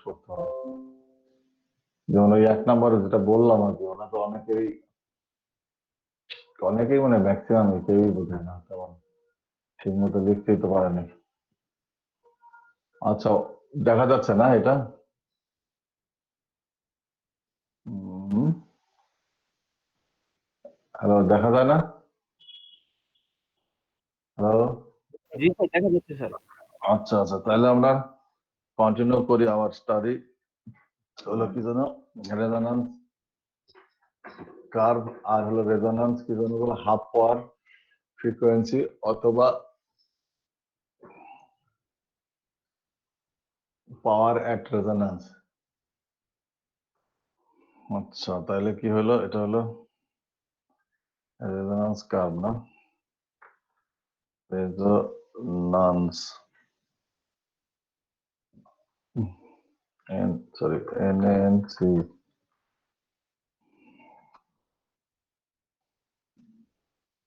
করতে হবে। যেমন ওই 1 নম্বরে যেটা বললাম আর কি, ওটা তো অনেকেই মানে ম্যাক্সিমাম কেউই বোঝে না, তেমন ঠিক মতো লিখতেই তো পারেনি। আচ্ছা, দেখা যাচ্ছে না এটা? হ্যালো, দেখা যায় না? হ্যালো। জি স্যার, দেখা যাচ্ছে স্যার। আচ্ছা আচ্ছা, তাহলে আমরা কন্টিনিউ করি আওয়ার স্টাডি। হলো কি যেন রেজোন্যান্স কার্ভ, আর হলো রেজোন্যান্স কি যেন বলে হাফ পাওয়ার ফ্রিকোয়েন্সি অথবা পাওয়ার অ্যাট রেজোন্যান্স। আচ্ছা, তাহলে কি হলো, এটা হলো রেজোন্যান্স কার্ভ না, resonance NNC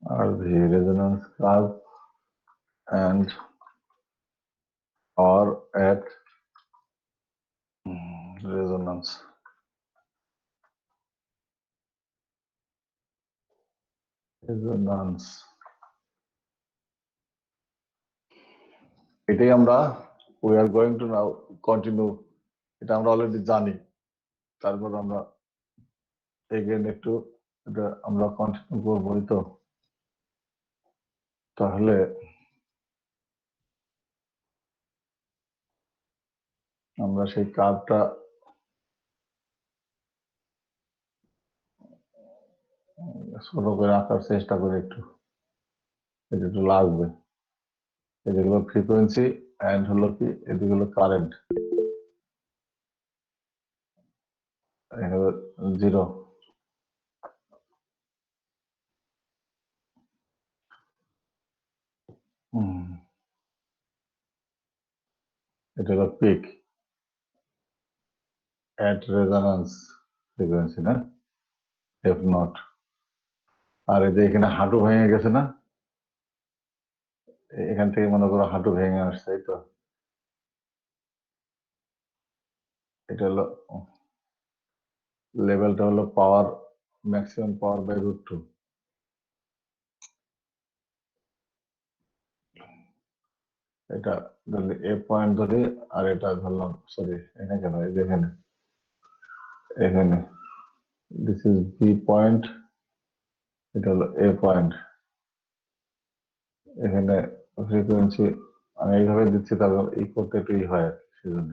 RV, resonance curve and or at resonance. Resonance. এটাই আমরা we are going to now continue, এটা আমরা অলরেডি জানি, তারপর আমরা এগেন একটু এটা আমরা কন্টিনিউ করবোই। তো তাহলে আমরা সেই কার্ভটা ছোট করে আঁকার চেষ্টা করি একটু, এটা একটু লাগবে। এদিকে হলো ফ্রিকোয়েন্সি এন্ড হলো কি, এদিকে হলো কারেন্ট, জিরো। এটা হলো পিক at resonance frequency না, এফ নট। আর এই যে এখানে হাঁটু ভেঙে গেছে না, এখান থেকে মনে করো হাঁটু ভেঙে আসছে, তাই তো। এটা হলো লেভেলটা হলো পাওয়ার, ম্যাক্সিমাম পাওয়ার বাই √2। এটা ধরলে এ পয়েন্ট ধরে, আর এটা ধরলাম, সরি এখানে কেন, এই যে এখানে, এখানে দিস ইজ বি পয়েন্ট, এটা হলো এ পয়েন্ট। এখানে ফ্রিকোয়েন্সি আমি এইভাবে দিচ্ছি, তারপর ই করতে একটু ই হয়, সেজন্য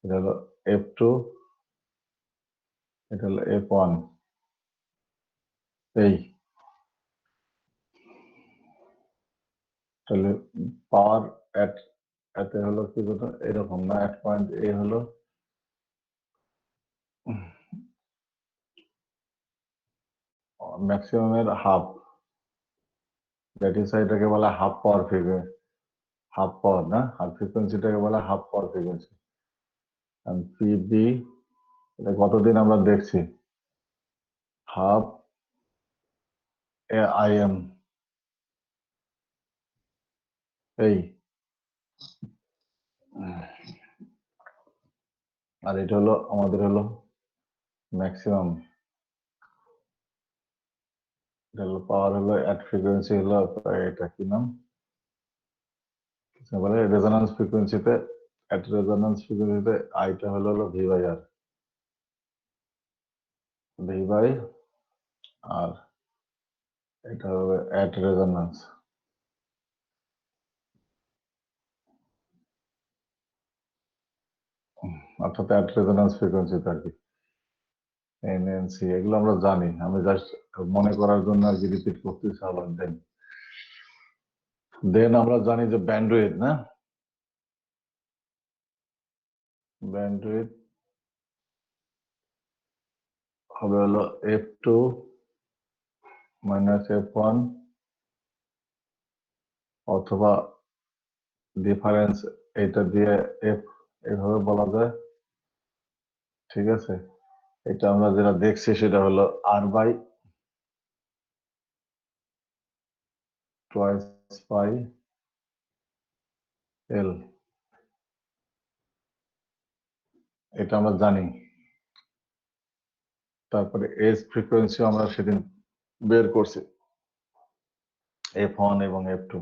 এটা হলো F2, এটা হলো F1। এই তাহলে পাওয়ার এট এতে হলো কি কথা, এরকম না, এট পয়েন্ট এ হলো ম্যাক্সিমামের হাফ, দ্যাট ইজ এটাকে বলা হাফ পাওয়ার ফ্রিকোয়েন্সি, হাফ পাওয়ার না, আর ফ্রিকোয়েন্সিটাকে বলা হাফ পাওয়ার ফ্রিকোয়েন্সি। পিবি এটা কতদিন আমরা দেখছি, হাফ আইএম। এই আর এটা হলো আমাদের হলো ম্যাক্সিমাম, এটা হলো পাওয়ার হলো এট ফ্রিকোয়েন্সি হলো, এটা কি নাম বলে, রেজোন্যান্স ফ্রিকোয়েন্সিতে, এট রেজোন্যান্স ফ্রিকোয়েন্সিতে আইটা হলো V by R, V by R, এটা হবে এট রেজোন্যান্স। অর্থাৎ এট রেজোন্যান্স ফ্রিকোয়েন্সিতে আর কি, এনএনসি এগুলো আমরা জানি, আমি জাস্ট মনে করার জন্য আর কি রিপিট করতেছি আবার। দেন দেন আমরা জানি যে ব্যান্ডউইথ না, ব্যান্ডউইথ হবে হলো F2 মাইনাস F1, অথবা ডিফারেন্স এটা দিয়ে এফ, এভাবে বলা যায়, ঠিক আছে। এটা আমরা যেটা দেখছি সেটা হলো আর বাই টুয়াইস পাই এল। এটা আমরা জানি। তারপরে এজ ফ্রিকোয়েন্সি আমরা সেদিন বের করছি, F1 এবং F2।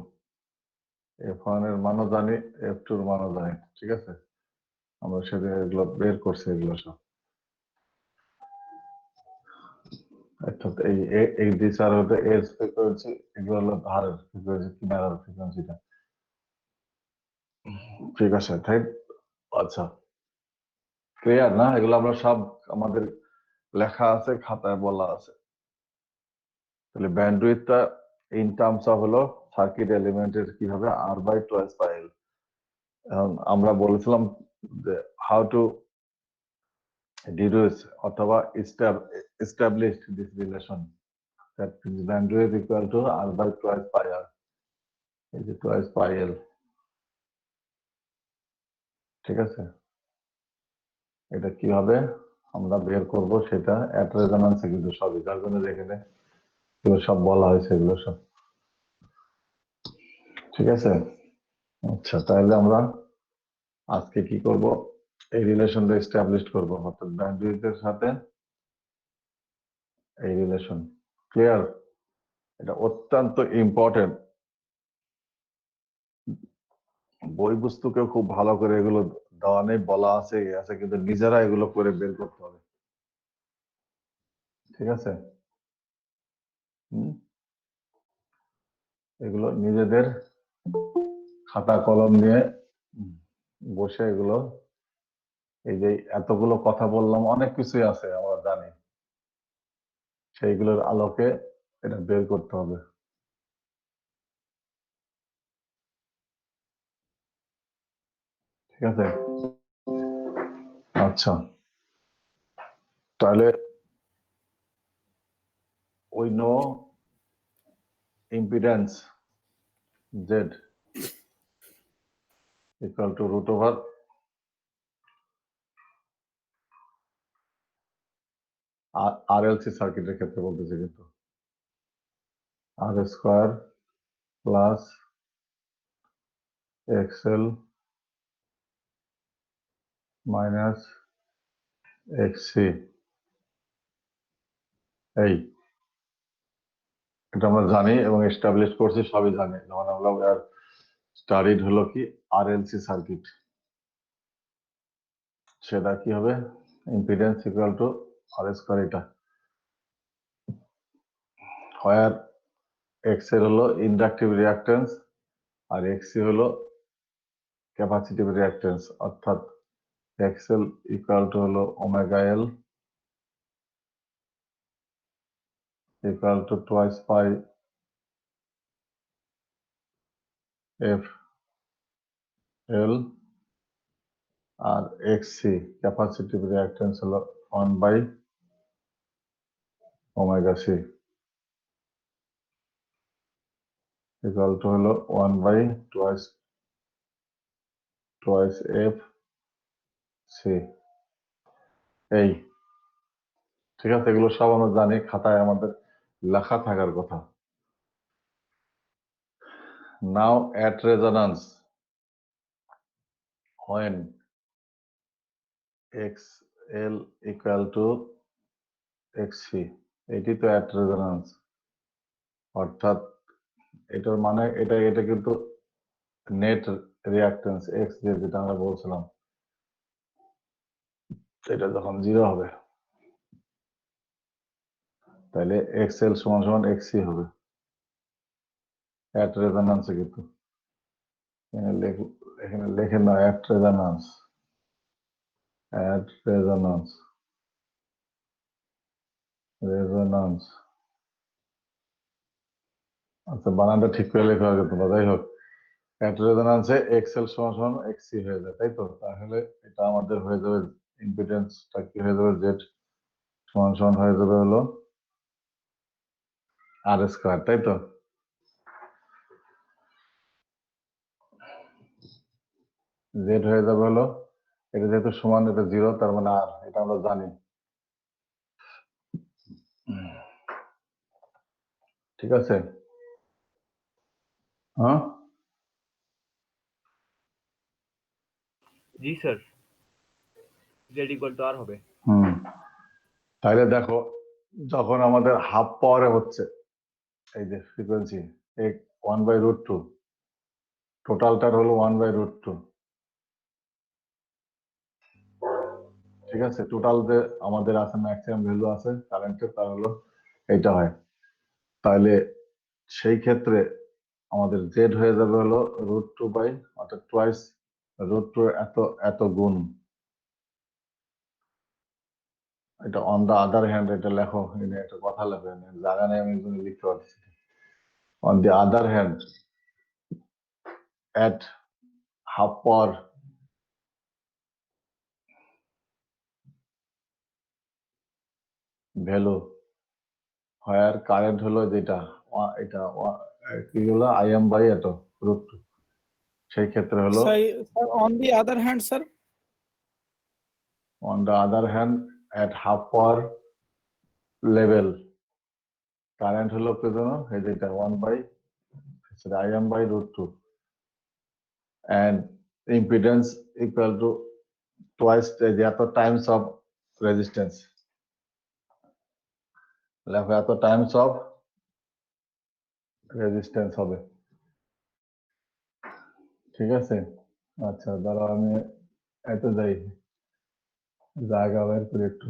F1 এর মানও জানি, F2 এর মানও জানি, ঠিক আছে? আমরা সেদিন এগুলো বের করছি, এগুলো সব। অর্থাৎ এই দিশার হতে এজ ফ্রিকোয়েন্সি, এগুলো হলো ধারের ফ্রিকোয়েন্সি, কিনারার ফ্রিকোয়েন্সিটা, ঠিক আছে? তাই আচ্ছা, ক্লিয়ার না? এগুলো আমরা সব আমাদের লেখা আছে, খাতায় বলা আছে। তাহলে ব্যান্ডউইথটা ইন টার্মস অফ হলো সার্কিট এলিমেন্টের কি হবে, R/2S/L। এখন আমরা বলেছিলাম যে হাউ টু ডিডিউস অথবা establish this relation, that bandwidth equal to R/2S/R, এই যে 2S/L, ঠিক আছে? এটা কি হবে আমরা বের করব, সেটা অ্যাট রেজোন্যান্সে কিন্তু সবই, যার জন্য এখানে এগুলো সব বলা হয়েছে, এগুলো সব, ঠিক আছে? আচ্ছা, তাহলে আমরা আজকে কি করব, এই রিলেশনটা এস্টাবলিশ করব, অর্থাৎ ব্যান্ডউইথের সাথে এই রিলেশন। ক্লিয়ার? এটা অত্যন্ত ইম্পর্টেন্ট। বই পুস্তকেও খুব ভালো করে এগুলো দেওয়া নেই, বলা আছে আছে, কিন্তু নিজেরা এগুলো করে বের করতে হবে, ঠিক আছে? এগুলো নিজেদের খাতা কলম নিয়ে বসে এগুলো, এই যে এতগুলো কথা বললাম, অনেক কিছুই আছে আমরা জানি, সেইগুলোর আলোকে এটা বের করতে হবে, ঠিক আছে? আচ্ছা, তাহলে we know impedance Z equal to root over RLC সার্কিটের ক্ষেত্রে বলতেছে, কিন্তু R square plus XL minus XC, এই এটা আমরা জানি এবং এস্টাবলিশ করছি, সবই জানি। যখন আমরা স্টাডিড হলো কি RLC সার্কিট, সেটা কি হবে, impedance equal to R square, এটা হোয়ার XL হলো ইন্ডাকটিভ রিঅ্যাকট্যান্স আর XC হলো ক্যাপাসিটিভ রিঅ্যাকট্যান্স, অর্থাৎ XL ইকুয়াল টু হলো omega L equal to twice pi F L, আর XC ক্যাপাসিটিভ রিঅ্যাকট্যান্স হলো 1/ωc ইকুয়াল টু হলো 1/টুয়াইস F C, এই, ঠিক আছে? এগুলো সব আমরা জানি, খাতায় আমাদের লেখা থাকার কথা। Now at resonance when XL equal two XC, এটি তো অ্যাট রেজোন্যান্স, অর্থাৎ এটার মানে এটা এটা কিন্তু নেট রিঅ্যাকট্যান্স X, যেটা আমরা বলছিলাম, এটা যখন 0 হবে তাহলে XL সমান সমান XC হবে, অ্যাট রেজোন্যান্সে। কিন্তু এখানে লেখে না at resonance, at resonance, resonance. আচ্ছা, বানানটা ঠিক করে লেখা হবে তোমরা, যাই হোক, অ্যাট রেজোন্যান্সে XL সমান সমান XC হয়ে যায়, তাই তো? তাহলে এটা আমাদের হয়ে যাবে, ইম্পিডেন্সটা কি হয়ে যাবে, Z সমান সমান হয়ে যাবে হলো R স্কয়ার, তাই তো? Z হয়ে যাবে হলো, এটা যেহেতু সমান, এটা 0, তার মানে R, এটা আমরা জানি, ঠিক আছে? হ্যাঁ, जी सर। জেড ইকুয়াল টু আর হবে। তাহলে দেখো যখন আমাদের হাফ পাওয়ারে হচ্ছে এই যে ফ্রিকোয়েন্সি 1/√2, টোটালটার হলো 1/√2, ঠিক আছে? টোটাল যে আমাদের আছে ম্যাক্সিমাম ভ্যালু আছে কারেন্টের, তার হলো এইটা হয়। তাহলে সেই ক্ষেত্রে আমাদের জেড হয়ে যাবে হলো √2 বাই, অর্থাৎ টুয়াইস √2 এত এত গুণ। এটা অন দা আদার হ্যান্ড, এটা লেখো, এটা একটা কথা লেখো, জায়গা নেই আমি লিখতে পারছি। On the other hand, at half power value, where current হলো যেটা এটা কি হলো Im বাই এত √2, সেই ক্ষেত্রে হলো Sir, on the other hand, sir, on the other hand at half power level current হলো কি জানো, এই যেটা 1/Im by √2 and impedance equal to twice the এত টাইমস অফ রেজিস্ট্যান্স, লেখো এত টাইমস অফ রেজিস্ট্যান্স হবে, ঠিক আছে? আচ্ছা দাঁড়াও আমি এত যাই, জায়গা বের করে একটু।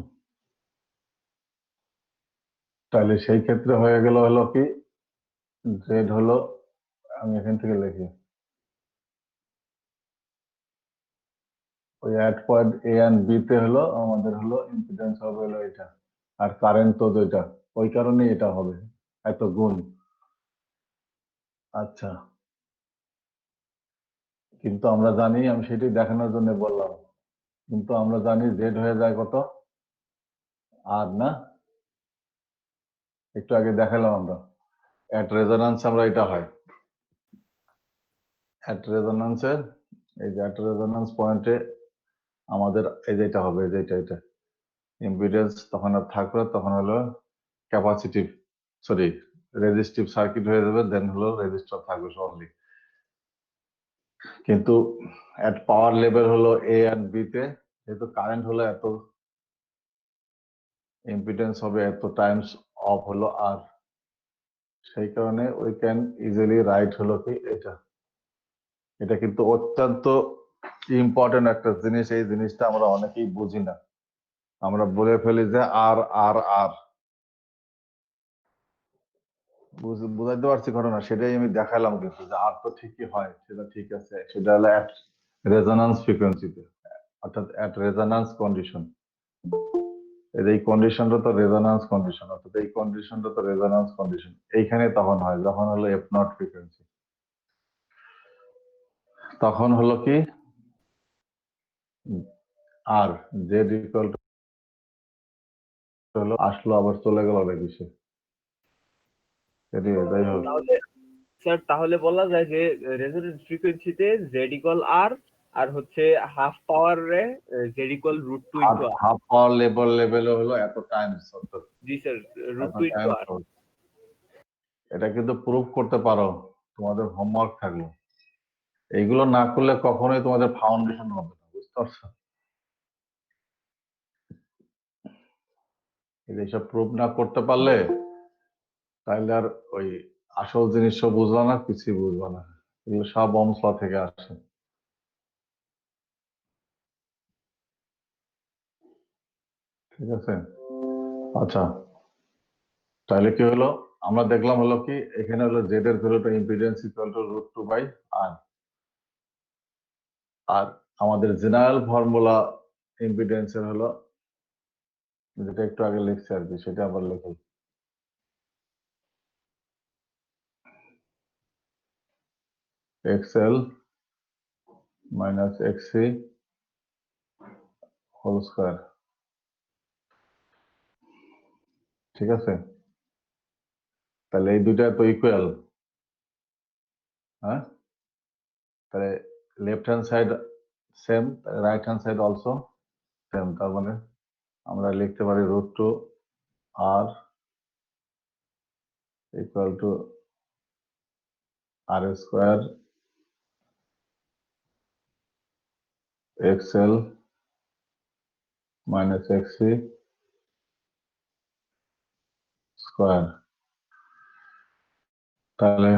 তাহলে সেই ক্ষেত্রে হয়ে গেল হলো কি, জেড হলো, আমি এখান থেকে লিখি, ওই at point A and B তে হলো আমাদের হলো ইম্পিডেন্স হবে হলো এটা, আর কারেন্ট তো এটা, ওই কারণে এটা হবে এত গুণ। আচ্ছা, কিন্তু আমরা জানি, আমি সেটাই দেখানোর জন্য বললাম, কিন্তু আমরা জানি জেড হয়ে যায় কত, আর না, একটু আগে দেখালাম আমরা অ্যাট রেজোন্যান্স, আমরা এটা হয় অ্যাট রেজোন্যান্সের, এই যে অ্যাট রেজোন্যান্স পয়েন্টে আমাদের এই যে এটা হবে, এই যে এটা ইম্পিডেন্স তখন আর থাকবে না, তখন হলো ক্যাপাসিটিভ, সরি রেজিস্টিভ সার্কিট হয়ে যাবে, দেন হলো রেজিস্টার থাকবে অনলি। কিন্তু এট পাওয়ার লেভেল হলো এ এন্ড বি তে, যেহেতু কারেন্ট হলো এত, ইম্পিডেন্স হবে এত টাইমস অফ হলো আর, সেই কারণে উই ক্যান ইজিলি রাইট হলো কি এটা। এটা কিন্তু অত্যন্ত ইম্পর্টেন্ট একটা জিনিস, এই জিনিসটা আমরা অনেকেই বুঝি না, আমরা বলে ফেলি যে আর আর আর, বুঝাইতে পারছি ঘটনা, সেটাই আমি দেখালাম, কিন্তু যে আর তো ঠিকই হয়, সেটা ঠিক আছে, সেটা হলো অ্যাট রেজোন্যান্স ফ্রিকোয়েন্সিতে, অর্থাৎ অ্যাট রেজোন্যান্স কন্ডিশন। এই কন্ডিশনটা তো রেজোন্যান্স কন্ডিশন, অর্থাৎ এই কন্ডিশনটা তো রেজোন্যান্স কন্ডিশন, এইখানে তখন হয় যখন হলো এফ নট ফ্রিকোয়েন্সি, তখন হলো কি আর জেড ইকুয়াল টু হলো, আসলো আবার চলে গেল অনেক বেশি, যাই হোক। তাহলে স্যার, তাহলে বলা যায় যে রেজোনেন্স ফ্রিকোয়েন্সিতে জেড ইকুয়াল আর, আর হচ্ছে হাফ পাওয়ারে জেড ইকুয়াল √2 ইনটু আর। হাফ পাওয়ার লেভেলে হলো এত টাইমস, অর্থাৎ জি স্যার, এত √2 ইনটু আর। টাইমস। এটা কিন্তু প্রুফ করতে পারো, তোমাদের হোমওয়ার্ক থাকলো, এইগুলো না করলে কখনোই তোমাদের ফাউন্ডেশন হবে না, বুঝতে পারছো? এইসব প্রুফ না করতে পারলে তাহলে আর ওই আসল জিনিসও বুঝবা না, কিছুই বুঝবা না, এগুলো সব অমসলা থেকে আসে, ঠিক আছে? আচ্ছা, তাহলে কি হলো, আমরা দেখলাম হলো কি, এখানে হলো জেড এর ভ্যালুটা ইম্পিডেন্স ইকুয়াল টু √2 বাই আর, আর আমাদের জেনারেল ফর্মুলা ইম্পিডেন্সের হলো যেটা একটু আগে লিখছি আর কি, সেটা আবার লিখি, XL minus XC whole square, ঠিক আছে? তাহলে এই দুইটা তো ইকুয়াল, হ্যাঁ? তাহলে left hand side same, right hand side also same, তার মানে আমরা লিখতে পারি √2 R equal to R square XL minus xc square. তাহলে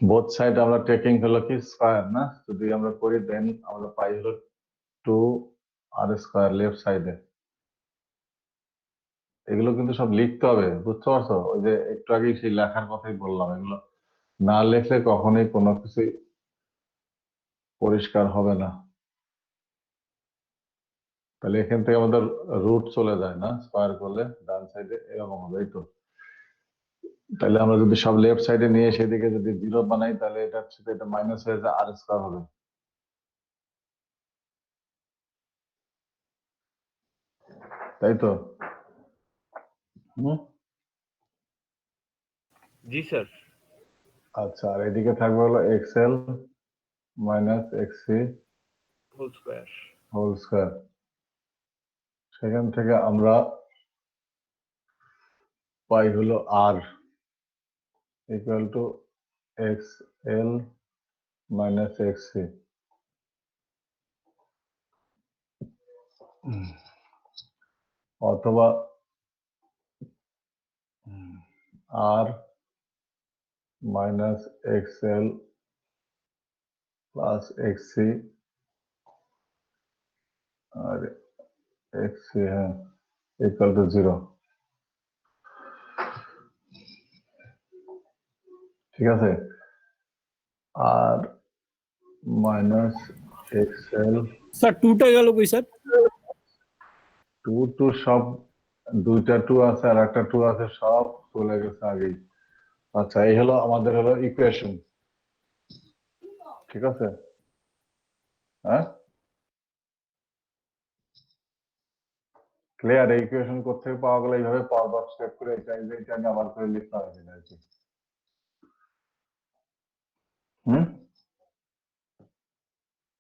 বোথ সাইড আমরা টেকিং হলো কি স্কয়ার না, যদি আমরা করি দেন আমরা পাই হলো 2r স্কয়ার লেফট সাইডে। এগুলো কিন্তু সব লিখতে হবে, বুঝতে পারছো? ওই যে একটু আগে সেই লেখার কথাই বললাম, এগুলো না লিখলে কখনোই কোনো কিছুই পরিষ্কার হবে না। তাহলে এখান থেকে আমাদের রুট চলে যায় না, স্কয়ার করলে ডান সাইডে এরকম হবে, এই তো। তাহলে আমরা যদি সব লেফট সাইডে নিয়ে সেদিকে যদি 0 বানাই তাহলে এটা সাথে এটা মাইনাস হয়ে যায়, আর স্কয়ার হবে। তাই তো? হুম। জি স্যার। আচ্ছা, আর এদিকে থাকবে হলো xl minus xc whole square. Whole square. সেখান থেকে আমরা পাই হলো r equal to xl minus xc। অথবা r minus xl plus xc আর xc, হ্যাঁ, ইকুয়াল টু 0। ঠিক আছে? আর মাইনাস xl স্যার 2টা গেল কই স্যার? 2 সব, দুইটা 2 আছে আর একটা 2 আছে, সব চলে গেছে আগেই। আচ্ছা, এই হলো আমাদের হলো ইকুয়েশন। ঠিক আছে? হ্যাঁ, ক্লিয়ার? এই ইকুয়েশন কোথেকে পাওয়া গেলে এইভাবে পরপর স্টেপ করে এটা নিয়ে আবার করে লিখতে হবে না আর কি। হুম।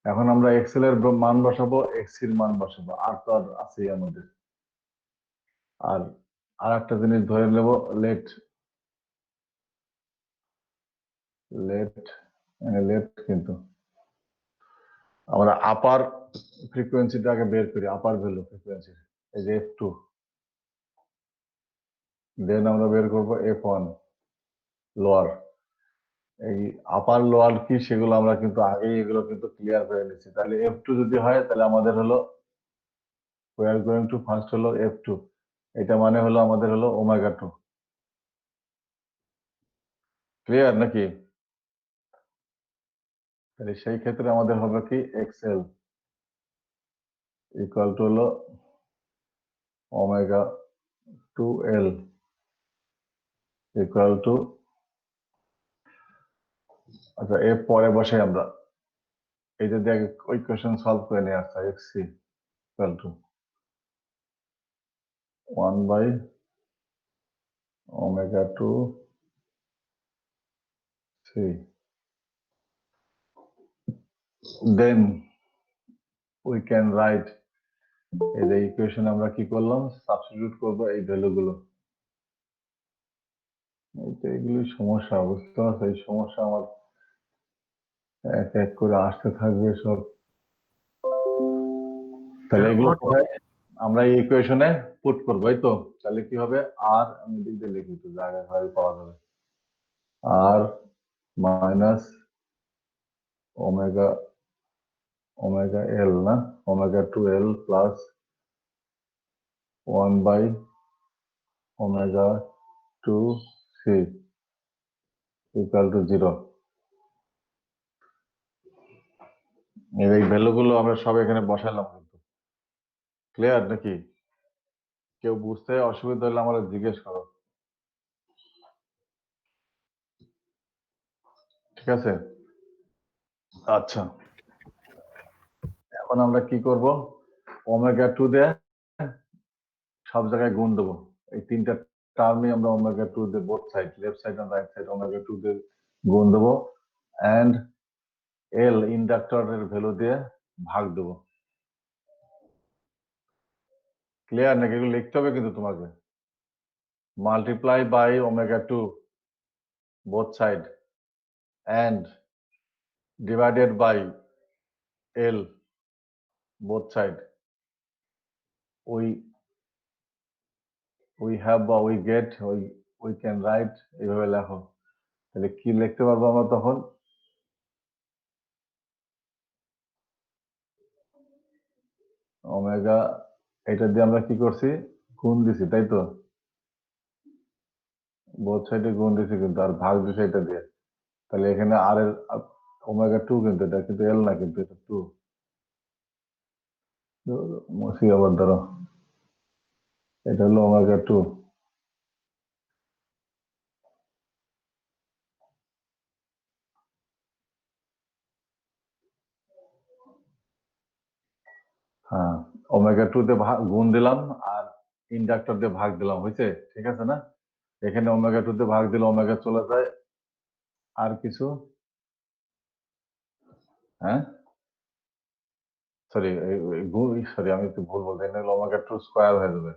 এখন আমরা এক্সেল এর মান বসাবো, এক্সির মান বসাবো, আর তো আর আছেই আমাদের। আর একটা জিনিস ধরে নেব, লেট লেট লেট কিন্তু আমরা আপার ফ্রিকোয়েন্সিটাকে বের করি, আপার ভ্যালু ফ্রিকোয়েন্সি, এই যে f2, দেন আমরা বের করব f1 লোয়ার। এই আপার লোয়ার কি সেগুলো আমরা কিন্তু আগেই এগুলো কিন্তু ক্লিয়ার করে নিচ্ছি। তাহলে f2 যদি হয় তাহলে আমাদের হলো we are going to first হলো f2, এটা মানে হলো আমাদের হলো ওমেগা 2। ক্লিয়ার নাকি? তাহলে সেই ক্ষেত্রে আমাদের হবে কি xl ইকুয়াল টু হলো ওমেগা 2l ইকুয়াল টু, আচ্ছা এর পরে বসে আমরা এই যদি আগে ইকুয়েশন সলভ করে নিয়ে আসা, xc equal to 1 by omega 2 c, then we can write, এই যে ইকুয়েশন আমরা কি করলাম, সাবস্টিটিউট করব এই ভ্যালুগুলো। এইগুলি সমস্যা, বুঝতে পারছো? এই সমস্যা আমার এক এক করে আসতে থাকবে সব। তাহলে এগুলো কোথায় আমরা এই ইকুয়েশনে পুট করবো, এই তো। তাহলে কি হবে, আর আমি দিক দিয়ে লিখি তো জায়গায় ভাবে পাওয়া যাবে, আর মাইনাস ওমেগা ওমেগা এল না, omega 2l plus 1 by omega 2c equal to 0। এই ভ্যালুগুলো আমরা সব এখানে বসালাম কিন্তু। ক্লিয়ার নাকি? কেউ বুঝতে অসুবিধা হলে আমাদের জিজ্ঞেস করো। ঠিক আছে? আচ্ছা, এখন আমরা কি করব, ওমেগা 2 দিয়ে সব জায়গায় গুণ দেবো। এই তিনটা টার্মে আমরা ওমেগা 2 দিয়ে বোথ সাইড, লেফট সাইড আর রাইট সাইড, ওমেগা 2 দিয়ে গুণ দেবো, এন্ড এল ইন্ডাক্টরের ভ্যালু দিয়ে ভাগ দেবো। ক্লিয়ার নাকি? এগুলো লিখতে হবে কিন্তু তোমাকে। Multiply by omega 2 both side and divided by L both side. We have বা we get we can write, এইভাবে লেখো। তাহলে কি লিখতে পারবো আমরা তখন? ওমেগা, এটা দিয়ে আমরা কি করছি? গুণ দিছি, তাই তো? বোথ সাইডে গুণ দিছি কিন্তু, আর ভাগ দিছি এটা দিয়ে। তাহলে এখানে আর এর ওমেগা 2, কিন্তু এটা কিন্তু এল না, কিন্তু এটা 2। মুছি আবার ধরো, এটা হলো ওমেগা 2। হ্যাঁ, ওমেগা 2 তে গুণ দিলাম আর ইন্ডাক্টর দিয়ে ভাগ দিলাম, হয়েছে? ঠিক আছে না? এখানে ওমেগা 2 তে ভাগ দিলে ওমেগা চলে যায়, আর কিছু, হ্যাঁ সরি সরি, আমি একটু ভুল বলতে, এখানে ওমেগা 2 স্কয়ার হয়ে যাবে,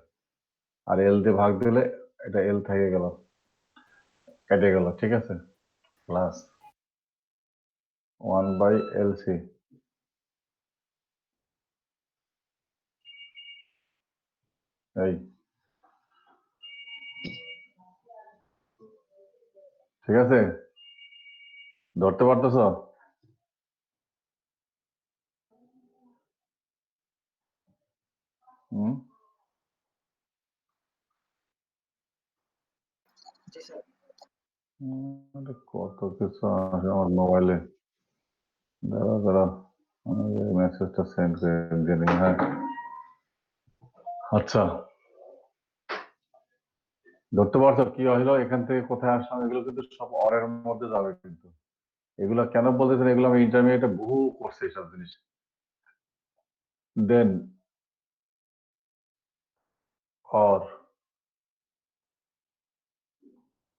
আর এল দিয়ে ভাগ দিলে এটা এল থেকে গেল, কেটে গেল, ঠিক আছে? Plus 1/LC। এই, ঠিক আছে? ধরতে পারতেছ? হুম, এটা কত কিছু আছে আমার মোবাইলে। দাঁড়া দাঁড়া, মেসেজটা সেন্ড করে দিয়ে দিন। হ্যাঁ, আচ্ছা, ধরতে পারছো কি হইলো? এখান থেকে কোথায় আসলাম? এগুলো কিন্তু সব অরের মধ্যে যাবে কিন্তু। এগুলো কেন বলতেছেন? এগুলো আমি ইন্টারমিডিয়েটে বহু করছি এইসব জিনিস। Then or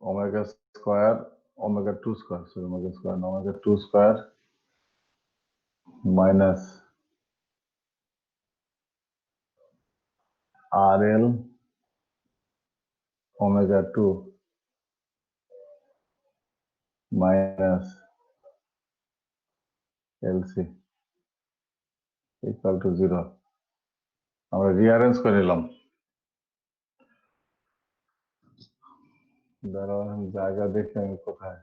omega square, omega 2 square, sorry omega square না, omega 2 square minus R L omega 2 minus LC equal to 0। আমরা রিঅ্যারেঞ্জ করে নিলাম। দাঁড়াও, জায়গা দেখি আমি কোথায়,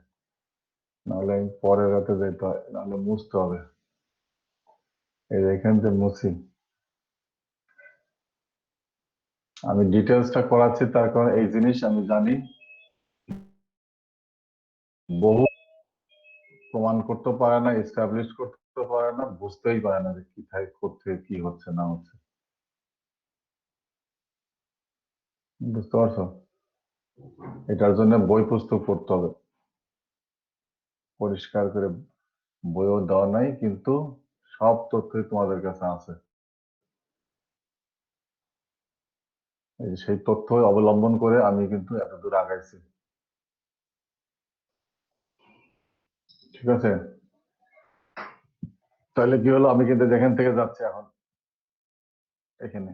নাহলে আমি পরের রাতে যেতে হয়, নাহলে মুছতে হবে। এই যে এখান থেকে মুছি। আমি ডিটেলসটা করাচ্ছি তার কারণ এই জিনিস আমি জানি বহু প্রমাণ করতে পারে না, এস্টাবলিশ করতে পারে না, বুঝতেই পারে না যে কোথায় করতে কি হচ্ছে না হচ্ছে। বুঝতে পারছো? এটার জন্য বই পুস্তক পড়তে হবে পরিষ্কার করে। বইও দেওয়া নাই, কিন্তু সব তথ্যই তোমাদের কাছে আছে। এই যে সেই তথ্য অবলম্বন করে আমি কিন্তু এতদূর আগাইছি, ঠিক আছে? তাহলে কি হলো? আমি কিন্তু যেখান থেকে যাচ্ছি এখন এখানে,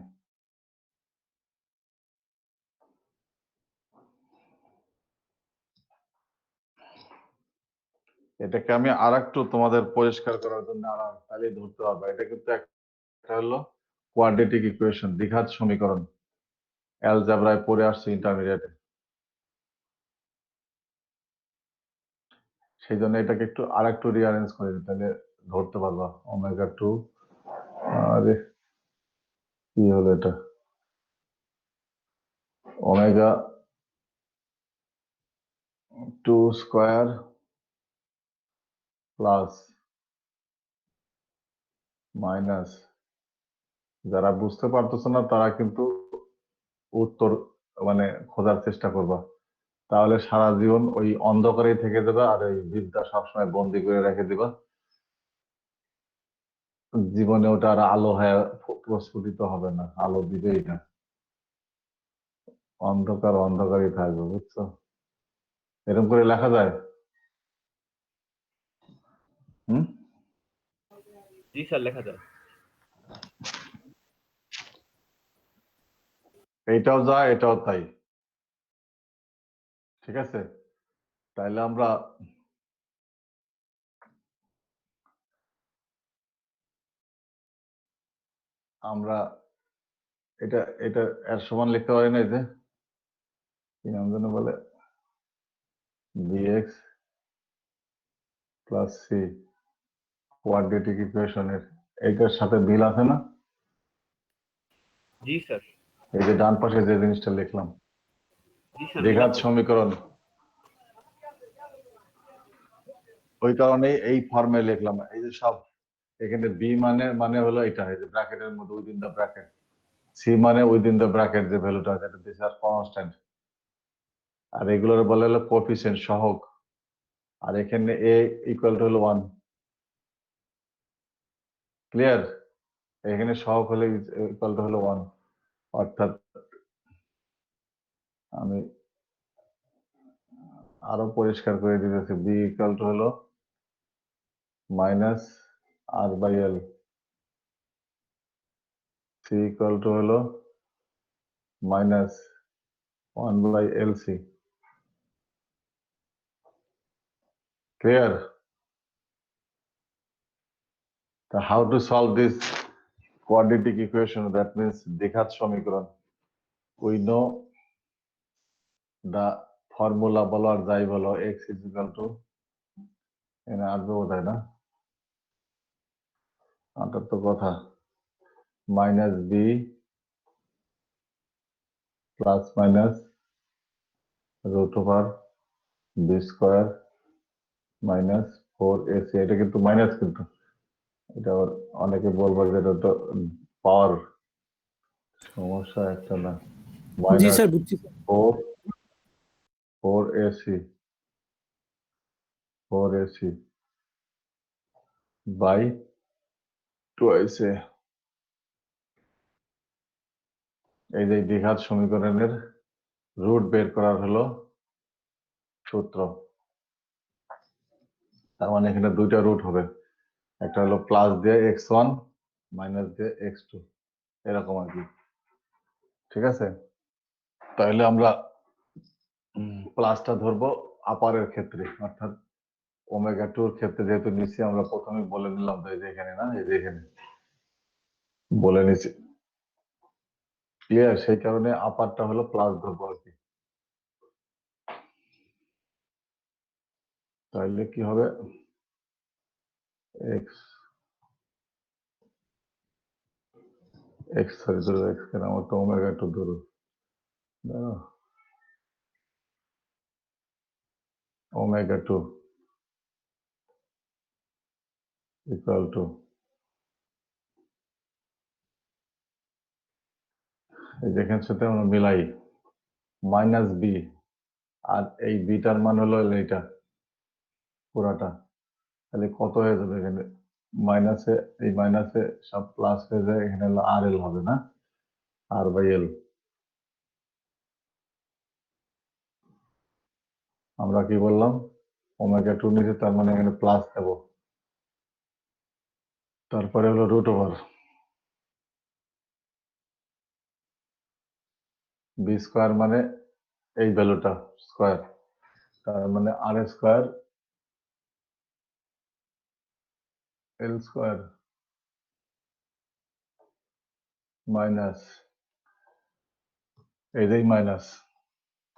এটাকে আমি আর একটু তোমাদের পরিষ্কার করার জন্য তাহলে ধরতে পারবো। এটা কিন্তু একটা হলো কোয়াড্রেটিক ইকুয়েশন, দ্বিঘাত সমীকরণ, অ্যালজেব্রায় পড়ে আসছে ইন্টারমিডিয়েটে। সেই জন্য এটাকে একটু আর একটু রিঅ্যারেঞ্জ করে দিই, তাহলে ধরতে পারবা। ওমেগা 2, আরে কি হলো এটা? ওমেগা 2 স্কয়ার প্লাস মাইনাস, যারা বুঝতে পারতেছ না তারা কিন্তু উত্তর মানে খোঁজার চেষ্টা করবা, তাহলে সারা জীবন ওই অন্ধকারেই থেকে যাবে, আর ওই বিদ্যা সবসময় বন্দি করে রেখে দিবা। জীবনে ওটা আর আলো হয়ে প্রস্ফুটিত হবে না, আলো দিবেই না, অন্ধকার অন্ধকারই থাকবে, বুঝছো? এরকম করে লেখা যায়। হুম, জি স্যার, লেখা যায়। এইটাও যায়, এটাও তাই, ঠিক আছে? তাইলে আমরা আমরা এটা এটা এর সমান লিখতে পারি না, এই যে কি নাম যেন বলে, bx প্লাস সি কোয়াড্রেটিক ইকুয়েশনের, এইটার সাথে মিল আছে না? জি স্যার। এই যে ডান পাশে যে জিনিসটা লিখলাম, জি স্যার, দ্বিঘাত সমীকরণ, ওই কারণেই এই ফর্মে লিখলাম। এই যে সব এখানে বি মানে মানে হলো এটা, এই যে ব্র্যাকেটের মধ্যে উইদিন দ্য ব্র্যাকেট, সি মানে উইদিন দ্য ব্র্যাকেট যে ভ্যালুটা আছে, এটা দিস আর কনস্ট্যান্ট, আর এগুলোর বলে হলো কোএফিসিয়েন্ট, সহগ। আর এখানে এ ইকুয়াল টু হলো 1, ক্লিয়ার? এখানে সহগ হলে ইকুয়াল টু হলো 1, অর্থাৎ আমি আরো পরিষ্কার করে দিতেছি, বি ইকুয়াল টু হলো minus R by L, C equal to হলো minus 1 by LC. Clear? So how to solve this quadratic equation? That means দ্বিঘাত সমীকরণ. We know the formula বলো আর যাই বলো, x is equal to, এখানে আসবে বোধহয় না, আটার তো কথা, minus B plus minus root over B square minus 4ac। এটা কিন্তু মাইনাস, কিন্তু এটা আবার অনেকে বলবো যে এটা তো পাওয়ার, সমস্যা একটা না, জি মাইনাস স্যার, বুঝছি স্যার। 4ac by 2ac। এই যে দ্বিঘাত সমীকরণের রুট বের করার হলো সূত্র। তার মানে এখানে দুইটা রুট হবে, একটা হলো প্লাস দিয়ে x1 মাইনাস দিয়ে x2, এরকম আর কি। ঠিক আছে, তাহলে আমরা প্লাসটা ধরবো আপারের ক্ষেত্রে, অর্থাৎ ওমেগা 2 এর ক্ষেত্রে যেহেতু নিচ্ছি, আমরা প্রথমেই বলে নিলাম, তো এই যে এখানে না, এই যে এখানে বলে নিচ্ছি, ক্লিয়ার? সেই কারণে আপারটা হলো প্লাস ধরবো আর কি। তাহলে কি হবে, এক্স সরি ধরো, এক্স কেন, আমার তো ওমেগা 2 ধরো, ওমেগা 2 ইকুয়াল টু, এই যেখানে সাথে আমরা মিলাই মাইনাস বি, আর এই বিটার মান হলো এইটা পুরাটা, তাহলে কত হয়ে যাবে এখানে, মাইনাসে, এই মাইনাসে সব প্লাস হয়ে যায়, এখানে হলো আর এল হবে না, আর বাই এল। আমরা কি বললাম, ওমেগা 2 নিচে, তার মানে এখানে প্লাস দেব, তারপরে হলো রুট ওভার বি স্কোয়ার, মানে এই ভ্যালুটা স্কোয়ার, তার মানে আর স্কোয়ার এল স্কোয়ার মাইনাস, এই যে মাইনাস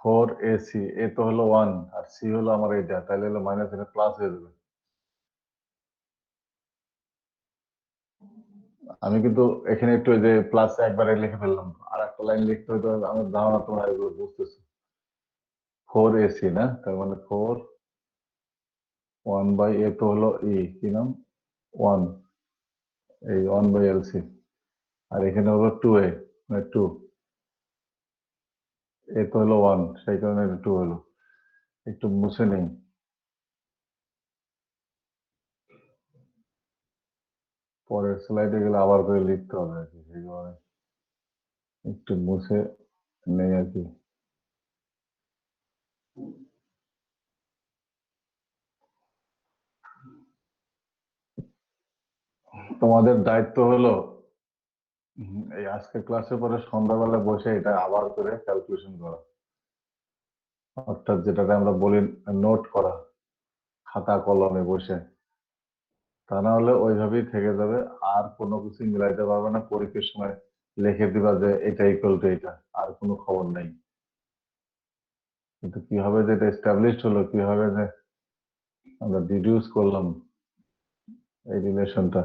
4ac, এ তো হলো 1 আর সি হলো আমার এইটা, তাহলে হলো মাইনাস, এটা প্লাস হয়ে যাবে। আমি কিন্তু এখানে একটু এই যে প্লাস একবারে লিখে ফেললাম, আর একটা লাইন লিখতে হয়তো আমার ধারণা তোমরা এগুলো বুঝতেছো। 4ac না, তার মানে 4 1 বাই এ তো হলো ই কি নাম 1, এই 1 বাই এলসি, আর এখানে হলো 2a মানে 2, এ তো হলো 1, সেই কারণে 2 হলো। একটু মুছে নেই, পরের স্লাইডে গেলে আবার করে লিখতে হবে আর কি, সেই কারণে একটু মুছে নেই আর কি। তোমাদের দায়িত্ব হলো এই আজকে ক্লাসের পরে সন্ধ্যাবেলা বসে এটা আবার করে ক্যালকুলেশন করা, অর্থাৎ যেটাকে আমরা বলি নোট করা, খাতা কলমে বসে, তা না হলে ওইভাবেই থেকে যাবে, আর কোনো কিছু মিলাইতে পারবে না, পরীক্ষার সময় লিখে দিবা যে এটা ইকুয়াল টু এটা, আর কোনো খবর নাই। কিন্তু কিভাবে যে এটা এস্টাবলিশড হলো, কিভাবে যে আমরা ডিডিউস করলাম এই রিলেশনটা,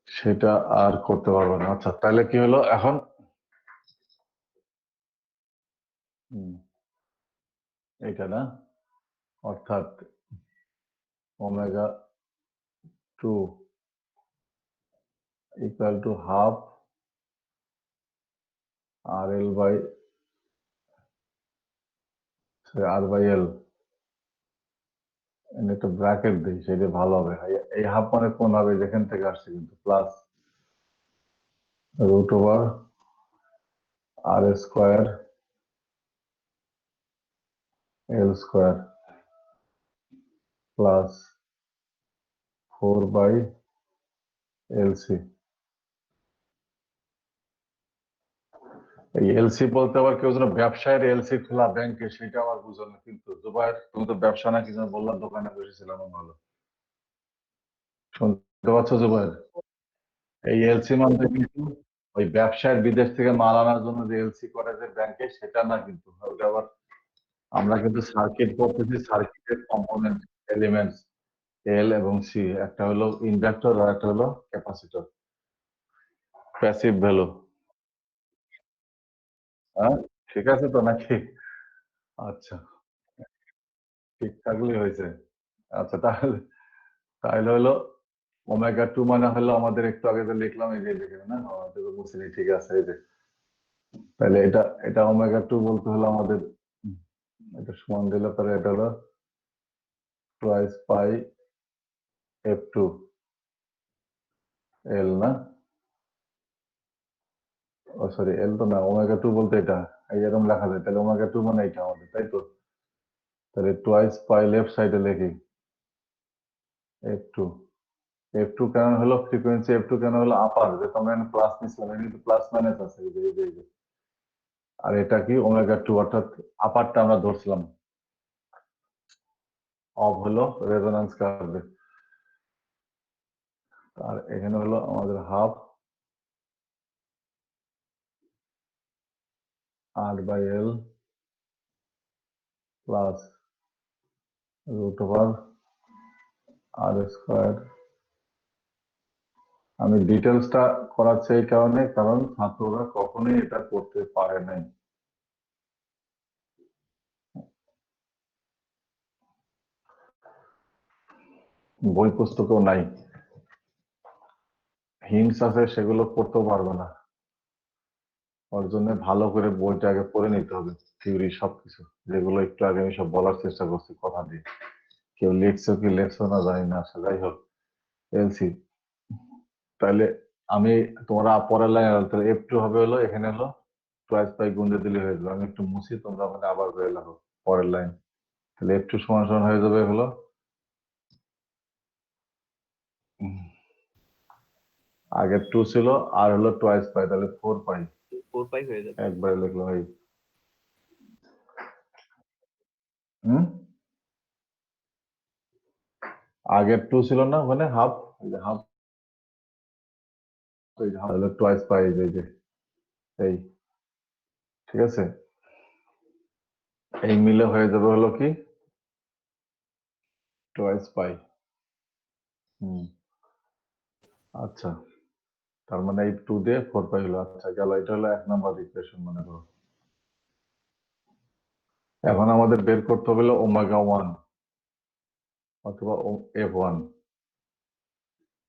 সেটা আর করতে পারবো না। আচ্ছা, তাহলে কি হলো এখন? এইটা না, অর্থাৎ omega 2 equal to half RL by R/L। একটা ব্র্যাকেট দিই, সেটা ভালো হবে। এই হাফ মানে কোন হবে, যেখান থেকে আসছে কিন্তু, plus root over R square L square plus 4/LC। এই এলসি বলতে আবার কেউ যেন ব্যবসায়ের এলসি খোলা ব্যাংকে, সেটা আবার বুঝো না কিন্তু। জুবাইর, তুমি তো ব্যবসা না কি যেন বললাম, দোকানে বসেছিলাম, ভালো শুনতে পাচ্ছ জুবাইর? এই এলসি মানে কিন্তু ওই ব্যবসায়ের বিদেশ থেকে মাল আনার জন্য যে এলসি করে যে ব্যাংকে, সেটা না কিন্তু। ওটা আবার আমরা কিন্তু সার্কিট করতেছি, সার্কিটের কম্পোনেন্ট এলিমেন্টস এল এবং সি, একটা হলো ইন্ডাক্টর আর একটা হলো ক্যাপাসিটর, প্যাসিভ ভ্যালু। হ্যাঁ, ঠিক আছে তো নাকি? আচ্ছা, ঠিক থাকলে হয়েছে। আচ্ছা, তাহলে তাহলে হলো ওমেগা 2 মানে হলো আমাদের একটু আগে যে লিখলাম, এই যে লিখে না, আমাদের মুসলিম, ঠিক আছে। এই যে তাহলে এটা এটা ওমেগা 2 বলতে হলো আমাদের, এটা সমান দিলে পরে এটা হলো টুয়াইস পাই F2 L না, ও সরি, L তো না, ওমেগা 2 বলতে এটা এই এরকম লেখা যায়। তাহলে ওমেগা 2 মানে এটা আমাদের, তাই তো? তাহলে টুয়াইস পাই লেফট সাইডে লিখি F2। F2 কেন হলো ফ্রিকোয়েন্সি, F2 কেন হলো আপার, যে তোমরা প্লাস নিছিলাম, এখানে কিন্তু প্লাস মাইনাস আছে, এই যে এই যে। আর এটা কি ওমেগা 2, অর্থাৎ আপারটা আমরা ধরছিলাম, অফ হলো রেজোন্যান্স কার্ভে। আর এখানে হলো আমাদের half R/L plus root over R square. আমি ডিটেলসটা করাচ্ছি এই কারণে, কারণ ছাত্ররা কখনোই এটা করতে পারে নাই। বই পুস্তকও নাই, হিন্টস আছে, সেগুলো করতেও পারবে না। ওর জন্য ভালো করে বইটা আগে পড়ে নিতে হবে, থিওরি সবকিছু, যেগুলো একটু আগে আমি সব বলার চেষ্টা করছি কথা দিয়ে। কেউ লিখছো কি লেখছো না জানি না, যাই হোক এলসি। তাহলে আমি, তোমরা পরের লাইন, তাহলে F2 হবে হলো, এখানে হলো টুয়াইস পাই গুণে দিলে হয়ে যাবে। আমি একটু মুছি, তোমরা মানে আবার হয়ে লাগো পরের লাইন। তাহলে F2 সমান সমান হয়ে যাবে হলো, আগের 2 ছিল, আর হলো টুয়াইস পাই, তাহলে 4 পাই 4 পাই হয়ে যাবে। একবারে লিখলাম এই। হুম, আগের 2 ছিল না ওখানে হাফ, হাফ, তাহলে টুয়াইস পাই, এই যে এই, ঠিক আছে। এই মিলে হয়ে যাবে হলো কি টুয়াইস পাই। আচ্ছা, তার মানে এই 2 দিয়ে 4 পাই হলো। আচ্ছা, গেল, এটা হলো 1 নম্বর ইকুয়েশন মনে করো। এখন আমাদের বের করতে হবে হলো ওমেগা 1 অথবা F1।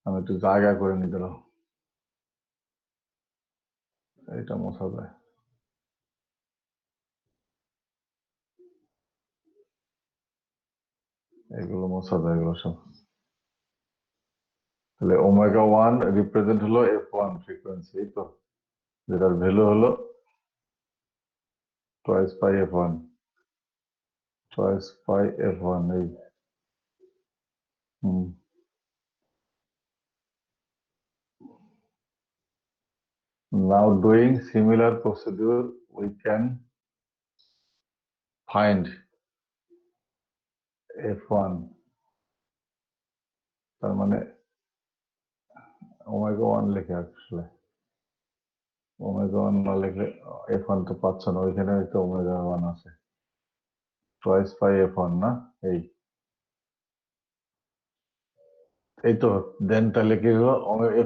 আমি একটু জায়গা করে নিতে দাও, এটা মোছা যায়। এগুলো মোছা যায়, এগুলো সব। তাহলে ওমেগা 1 রিপ্রেজেন্ট হলো F1 ফ্রিকোয়েন্সি, এই তো, যেটার ভ্যালু হলো টুয়াইস পাই F1, টুয়াইস পাই F1 এই। Now doing similar procedure, we can find F1, তার মানে ওমেগা 1 লিখে আসলে ওমেগা 1 না লিখলে f1 তো পাচ্ছ না, ওইখানে তো ওমেগা 1 আছে, টুয়াইস পাই f1 না, এই তো দেন তাহলে কি হলো,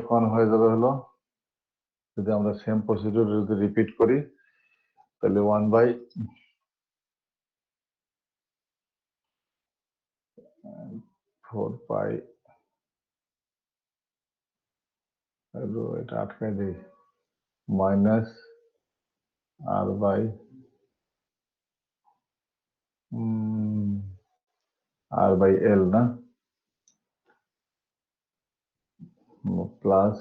f1 হয়ে যাবে হলো, যদি আমরা সেম প্রসিডিউর যদি রিপিট করি তাহলে 1/4 পাই, এটা আটকাই দিই, মাইনাস আর বাই এল না, প্লাস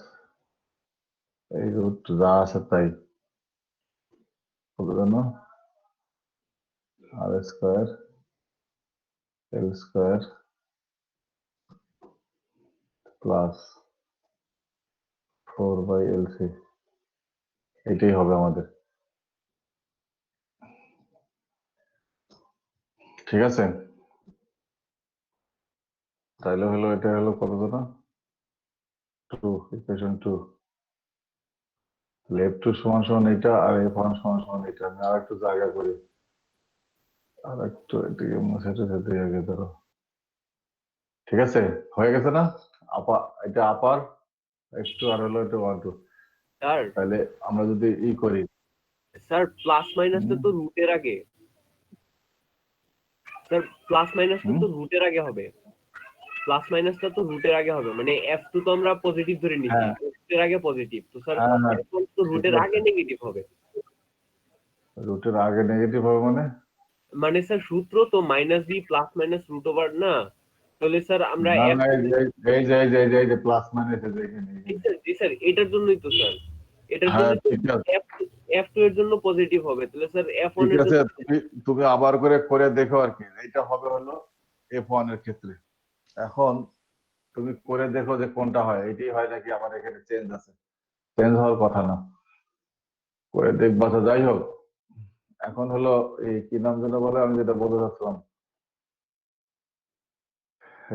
এই রুট যা আছে তাই জানো, আর স্কোয়ার এল স্কোয়ার প্লাস 4/LC, এটাই হবে আমাদের। ঠিক আছে, তাইলে হলো এটা হলো কত জানো, 2, ইকুয়েশন 2, লেফট টু সমান সমান এটা, আর f1 সমান সমান এটা। আমি আর একটু জায়গা করি, আর একটু এদিকে মুছে টুছে আগে ধরো। ঠিক আছে, হয়ে গেছে না, এটা আপার x2 আর হলো এটা 1 2। স্যার তাহলে আমরা যদি করি, স্যার প্লাস মাইনাসটা তো রুটের আগে, স্যার প্লাস মাইনাসটা তো রুটের আগে হবে, প্লাস মাইনাসটা তো রুটের আগে হবে, মানে f2 তো আমরা পজিটিভ ধরে নিচ্ছি, হ্যাঁ। রুটের আগে পজিটিভ, তো স্যার হ্যাঁ, হ্যাঁ, f1 তো রুটের ঠিক আছে। আগে নেগেটিভ হবে, রুটের আগে নেগেটিভ হবে মানে স্যার সূত্র তো minus B plus minus root over না, তাহলে স্যার আমরা না, f না, এই যে প্লাস মাইনাস এখানে। জি স্যার এটার জন্যই তো স্যার, এটার হ্যাঁ, জন্য তো ঠিক আছে, f2 এর জন্য পজিটিভ হবে, তাহলে স্যার f1 ঠিক এর আছে, জন্য তুমি আবার করে দেখো আর কি, এইটা হবে হলো f1 এর ক্ষেত্রে। এখন তুমি করে দেখো যে কোনটা হয়, এটাই হয় নাকি আমার এখানে চেঞ্জ আছে, চেঞ্জ হওয়ার কথা না, করে দেখবা। তো যাই হোক, এখন হলো এই কি নাম যেন বলে, আমি যেটা বলতে চাচ্ছিলাম,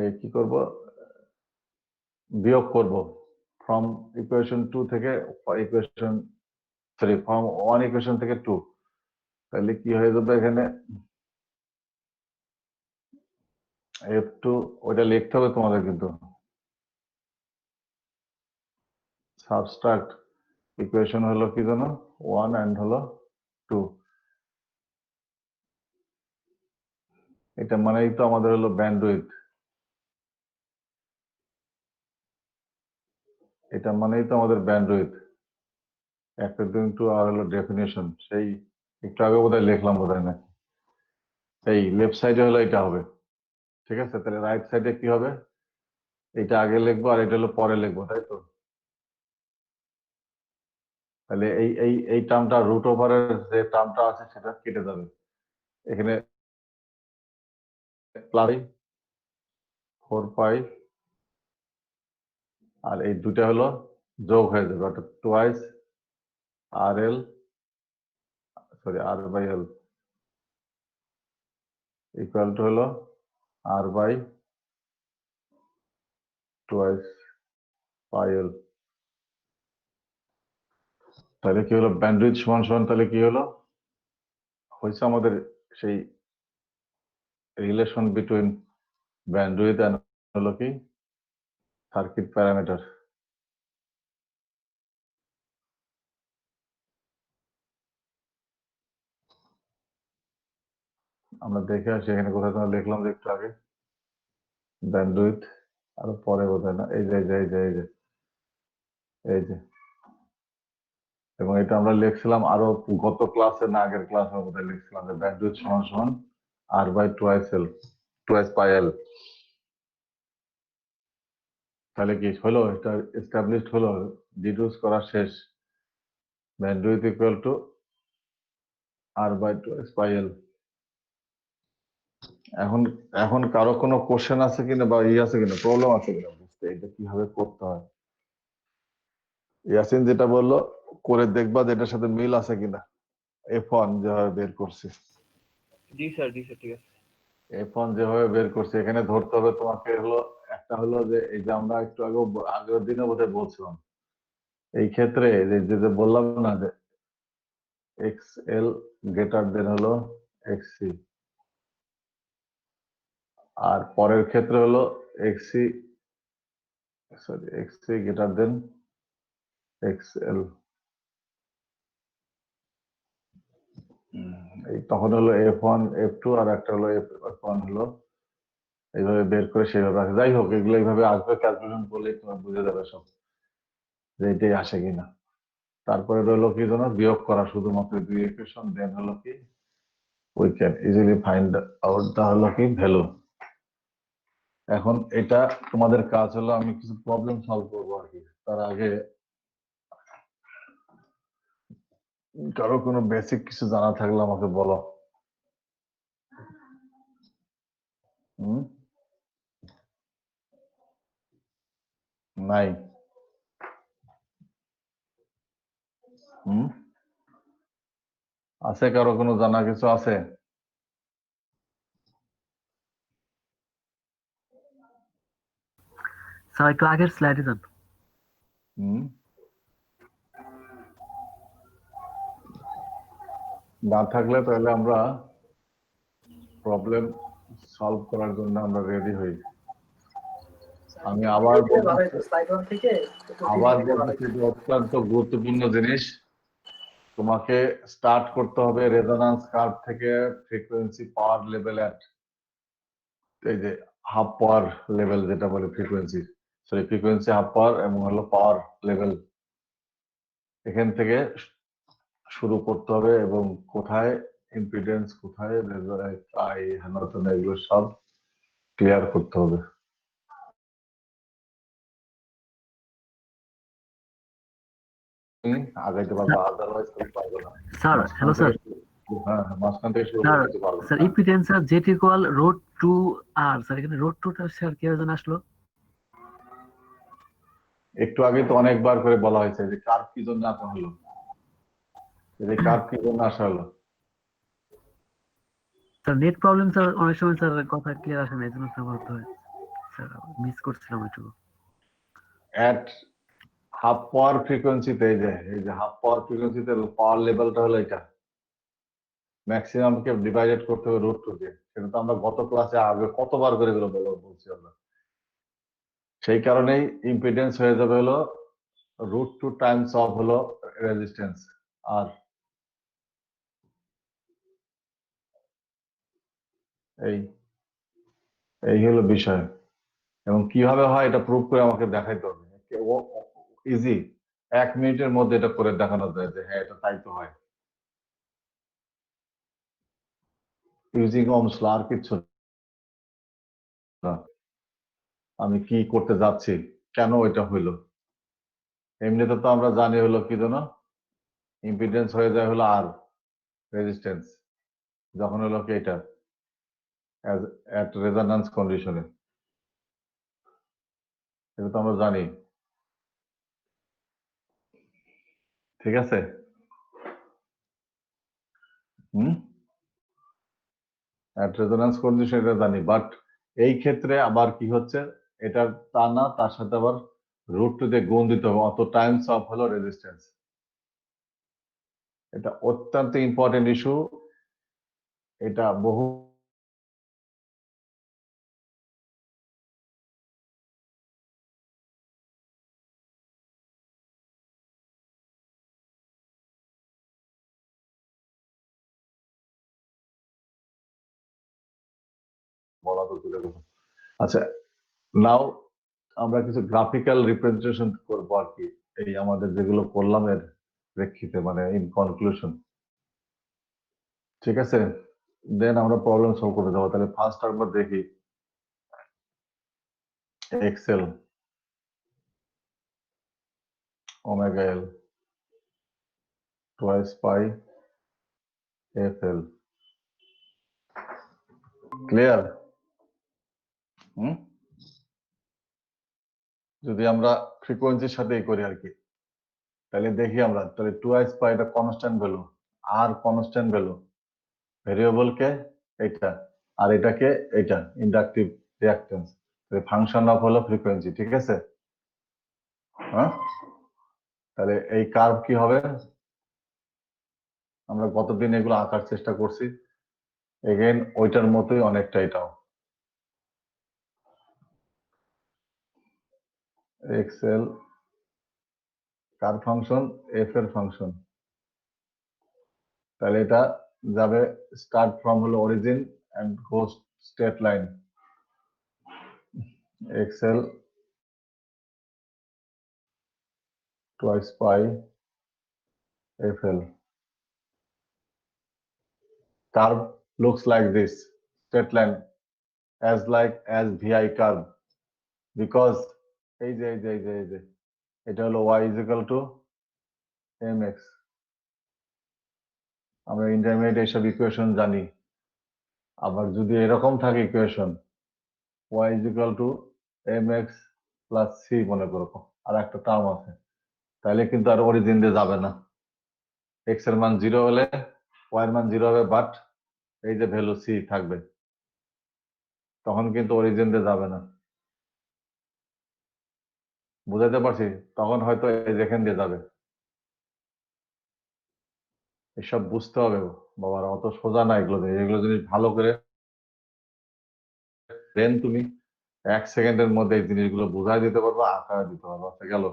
এই কি করব, বিয়োগ করব ফ্রম ইকুয়েশন 2 থেকে ইকুয়েশন ফ্রম 1 ইকুয়েশন থেকে 2, তাহলে কি হয়ে যাবে এখানে f2, ওটা লিখতে হবে তোমাদের কিন্তু, সাবস্ট্রাক্ট ইকুয়েশন হলো কি জানো, 1 এন্ড হলো 2, এটা মানেই তো আমাদের হলো ব্যান্ডউইথ, এটা মানেই তো আমাদের ব্যান্ডউইথ, 1/2 আর হলো ডেফিনেশন, সেই একটু আগে বোধহয় লিখলাম বোধহয় না, এই লেফট সাইডে হলো এটা হবে। ঠিক আছে, তাহলে রাইট সাইডে কি হবে, এটা আগে লিখবো আর এটা হলো পরে লিখবো, তাই তো। তাহলে এই টার্মটা রুট ওভারের যে টার্মটা আছে সেটা কেটে যাবে, এখানে প্লাস 4 পাই, আর এই দুটা হলো যোগ হয়ে যাবে, অর্থাৎ twice R L, sorry r/L equal to হলো r/টুয়াইস পাই/এল। তাহলে কি হলো, ব্যান্ডউইথ সমান সমান, তাহলে কি হলো হয়েছে আমাদের সেই রিলেশন বিটুইন ব্যান্ডউইথ এন্ড হলো কি সার্কিট প্যারামিটার। আমরা দেখে আসি এখানে কোথায় তোমার লিখলাম যে একটু আগে, ব্যান্ডউইথ, আর পরে বোধহয় না, এই যে এই যে, এবং এটা আমরা লিখছিলাম আরো গত ক্লাসে না আগের ক্লাসে বোধহয় লিখছিলাম যে ব্যান্ডউইথ সমান সমান r/টুয়াইস পাই/এল। তাহলে কি হলো, এটা এস্টাবলিশড হলো, ডিডিউস করা শেষ, ব্যান্ডউইথ ইকুয়াল টু r/টুয়াইস পাই/এল। এখন এখন কারো কোনো কোশ্চেন আছে কিনা বা আছে কিনা, প্রবলেম আছে কিনা বুঝতে, এটা কিভাবে করতে হয়। ইয়াসিন যেটা বললো করে দেখবা যে এটার সাথে মিল আছে কিনা, f1 যেভাবে বের করছি, জি স্যার ঠিক আছে। f1 যেভাবে বের করছি, এখানে ধরতে হবে তোমাকে হলো একটা হলো যে এই যে আমরা একটু আগের দিনে বোধহয় বলছিলাম এই ক্ষেত্রে যে বললাম না যে এক্সএল গ্রেটার দেন হলো এক্সসি, আর পরের ক্ষেত্রে হলো এক্সসি গ্রেটার দেন এক্সএল। এই তখন হলো F1 F2 আর একটা হলো F1 হলো, এইভাবে বের করে সেভাবে আসে। যাই হোক, এগুলো এইভাবে আসবে, ক্যালকুলেশন করলেই তোমার বুঝে যাবে সব যে এটাই আসে কিনা। তারপরে রইলো কি যেন বিয়োগ করা, শুধুমাত্র দুই ইকুয়েশন, দেন হলো কি we can easily find out the হলো কি ভ্যালু। এখন এটা তোমাদের কাজ হলো, আমি কিছু প্রবলেম সলভ করবো আর কি। তার আগে কারো কোনো বেসিক কিছু জানা থাকলে আমাকে বলো। নাই? আছে কারো কোনো জানা কিছু আছে? স্যার একটু আগের স্লাইডে যান। না থাকলে তাহলে আমরা প্রবলেম সলভ করার জন্য আমরা রেডি হই। আমি আবার বলতেছি যে অত্যন্ত গুরুত্বপূর্ণ জিনিস, তোমাকে স্টার্ট করতে হবে রেজোন্যান্স কার্ভ থেকে ফ্রিকোয়েন্সি পাওয়ার লেভেল এট, এই যে হাফ পাওয়ার লেভেল যেটা বলে ফ্রিকোয়েন্সি, সরি ফ্রিকোয়েন্সি হাফ পাওয়ার এবং হলো পাওয়ার লেভেল, এখান থেকে শুরু করতে হবে এবং কোথায় ইম্পিডেন্স, কোথায় এগুলো সব ক্লিয়ার করতে হবে। আগাইতে পারবো, আদারওয়াইজ পারবো না। Sir hello sir. হ্যাঁ, মাঝখান থেকে শুরু স্যার করতে পারবো। স্যার ইম্পিডেন্স আর জেট ইকুয়াল রোড টু আর, স্যার এখানে রোড টুটা স্যার কিভাবে যেন আসলো? একটু আগে তো অনেকবার করে বলা হয়েছে যে কার্ভ কি জন্য আসা হলো, যে কার্ভ কি জন্য আসা হলো। স্যার নেট প্রবলেম স্যার, অনেক সময় স্যার কথা ক্লিয়ার আসে না, এই জন্য স্যার বলতে হয়। স্যার মিস করছিলাম একটু। এট হাফ পাওয়ার ফ্রিকোয়েন্সিতে, এই যে হাফ পাওয়ার ফ্রিকোয়েন্সিতে পাওয়ার লেভেলটা হলো এটা, ম্যাক্সিমামকে ডিভাইডেড করতে হবে রুট টু দিয়ে। সেটা তো আমরা গত ক্লাসে আগে কতবার করে বলছি আমরা। সেই কারণেই ইম্পিডেন্স হয়ে যাবে হলো রুট টু টাইমস অফ হলো রেজিস্ট্যান্স। আর এই হলো বিষয়, এবং কিভাবে হয় এটা প্রুভ করে আমাকে দেখাইতে হবে। ইজি, 1 মিনিটের মধ্যে এটা করে দেখানো যায় যে হ্যাঁ এটা তাই তো হয়, ইউজিং ওহমস ল, আর কিচ্ছু না। আমি কি করতে যাচ্ছি, কেন এটা হইলো, এমনিতে তো আমরা জানি হলো কি যেন ইম্পিডেন্স হয়ে যায় হলো আর রেজিস্ট্যান্স, যখন হলো কি এটা এট রেজোন্যান্স কন্ডিশনে, এটা তো আমরা জানি। ঠিক আছে? এট রেজোন্যান্স কন্ডিশন এটা জানি, বাট এই ক্ষেত্রে আবার কি হচ্ছে, এটা তা না, তার সাথে আবার রুট টু দিয়ে গুণ দিতে হবে, অত টাইমস অফ হলো রেজিস্ট্যান্স। এটা অত্যন্ত ইম্পর্টেন্ট ইস্যু, এটা বহু বলা তো দূরের কথা। আচ্ছা, নাও আমরা কিছু গ্রাফিক্যাল রিপ্রেজেন্টেশন করবো আর কি, এই আমাদের যেগুলো করলাম এর প্রেক্ষিতে, মানে ইন কনক্লুশন। ঠিক আছে, দেন আমরা প্রবলেম সলভ করে দেবো। তাহলে ফার্স্ট আমরা দেখি XL omega L twice pi F L, clear? যদি আমরা ফ্রিকোয়েন্সির সাথেই করি আর কি, তাহলে দেখি আমরা, তাহলে টুয়াইস পাই এটা কনস্ট্যান্ট ভ্যালু, আর কনস্ট্যান্ট ভ্যালু, ভেরিয়েবল কে এটা, আর এটাকে এটা ইন্ডাকটিভ রিঅ্যাকট্যান্স, ফাংশন অফ হলো ফ্রিকোয়েন্সি। ঠিক আছে? হ্যাঁ, তাহলে এই কার্ভ কি হবে? আমরা কতদিন এগুলো আঁকার চেষ্টা করছি, এগেন ওইটার মতোই অনেকটা এটাও। এক্সেল কার ফাংশন, এফ এর ফাংশন। তাহলে এটা যাবে স্টার্ট ফ্রম হলো origin and goes straight line. XL twice pi fl. Curve looks like this, straight line as vi curve, because এই যে এটা হলো y is equal to mx। আমরা ইন্টারমিডিয়েট এইসব ইকুয়েশন জানি। আবার যদি এরকম থাকে equation y is equal to mx plus c মনে করো, আর একটা টার্ম আছে, তাহলে কিন্তু আর অরিজিন দিয়ে যাবে না। x এর মান 0 হলে y এর মান 0 হবে, বাট এই যে ভ্যালু c থাকবে, তখন কিন্তু অরিজিন দিয়ে যাবে না। বুঝাতে পারছি? তখন হয়তো এই যেখান দিয়ে যাবে। এসব বুঝতে হবে বাবার, অত সোজা না এগুলো। এগুলো জিনিস ভালো করে দেন তুমি 1 সেকেন্ডের মধ্যে এই জিনিসগুলো বুঝাই দিতে পারবো, আঁকা দিতে পারবো। আচ্ছা গেল,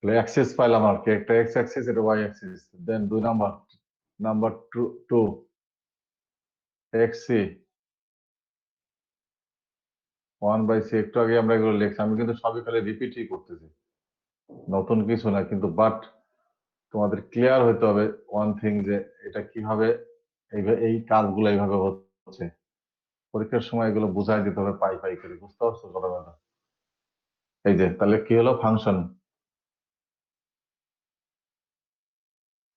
অ্যাক্সিস পাইলাম আর কি, একটা এক্স অ্যাক্সিস, এটা ওয়াই অ্যাক্সিস। দেন 2 নাম্বার 2 এক্স সি 1/c। একটু আগে আমরা এগুলো লিখছি, আমি কিন্তু সবই খালি রিপিটই করতেছি, নতুন কিছু না কিন্তু। বাট তোমাদের ক্লিয়ার হইতে হবে ওয়ান থিং, যে এটা কিভাবে এই কাজগুলো এইভাবে হচ্ছে। পরীক্ষার সময় এগুলো বুঝাই দিতে হবে পাই পাই করে, বুঝতে পারছো কথাটা? এই যে তাহলে কি হলো ফাংশন,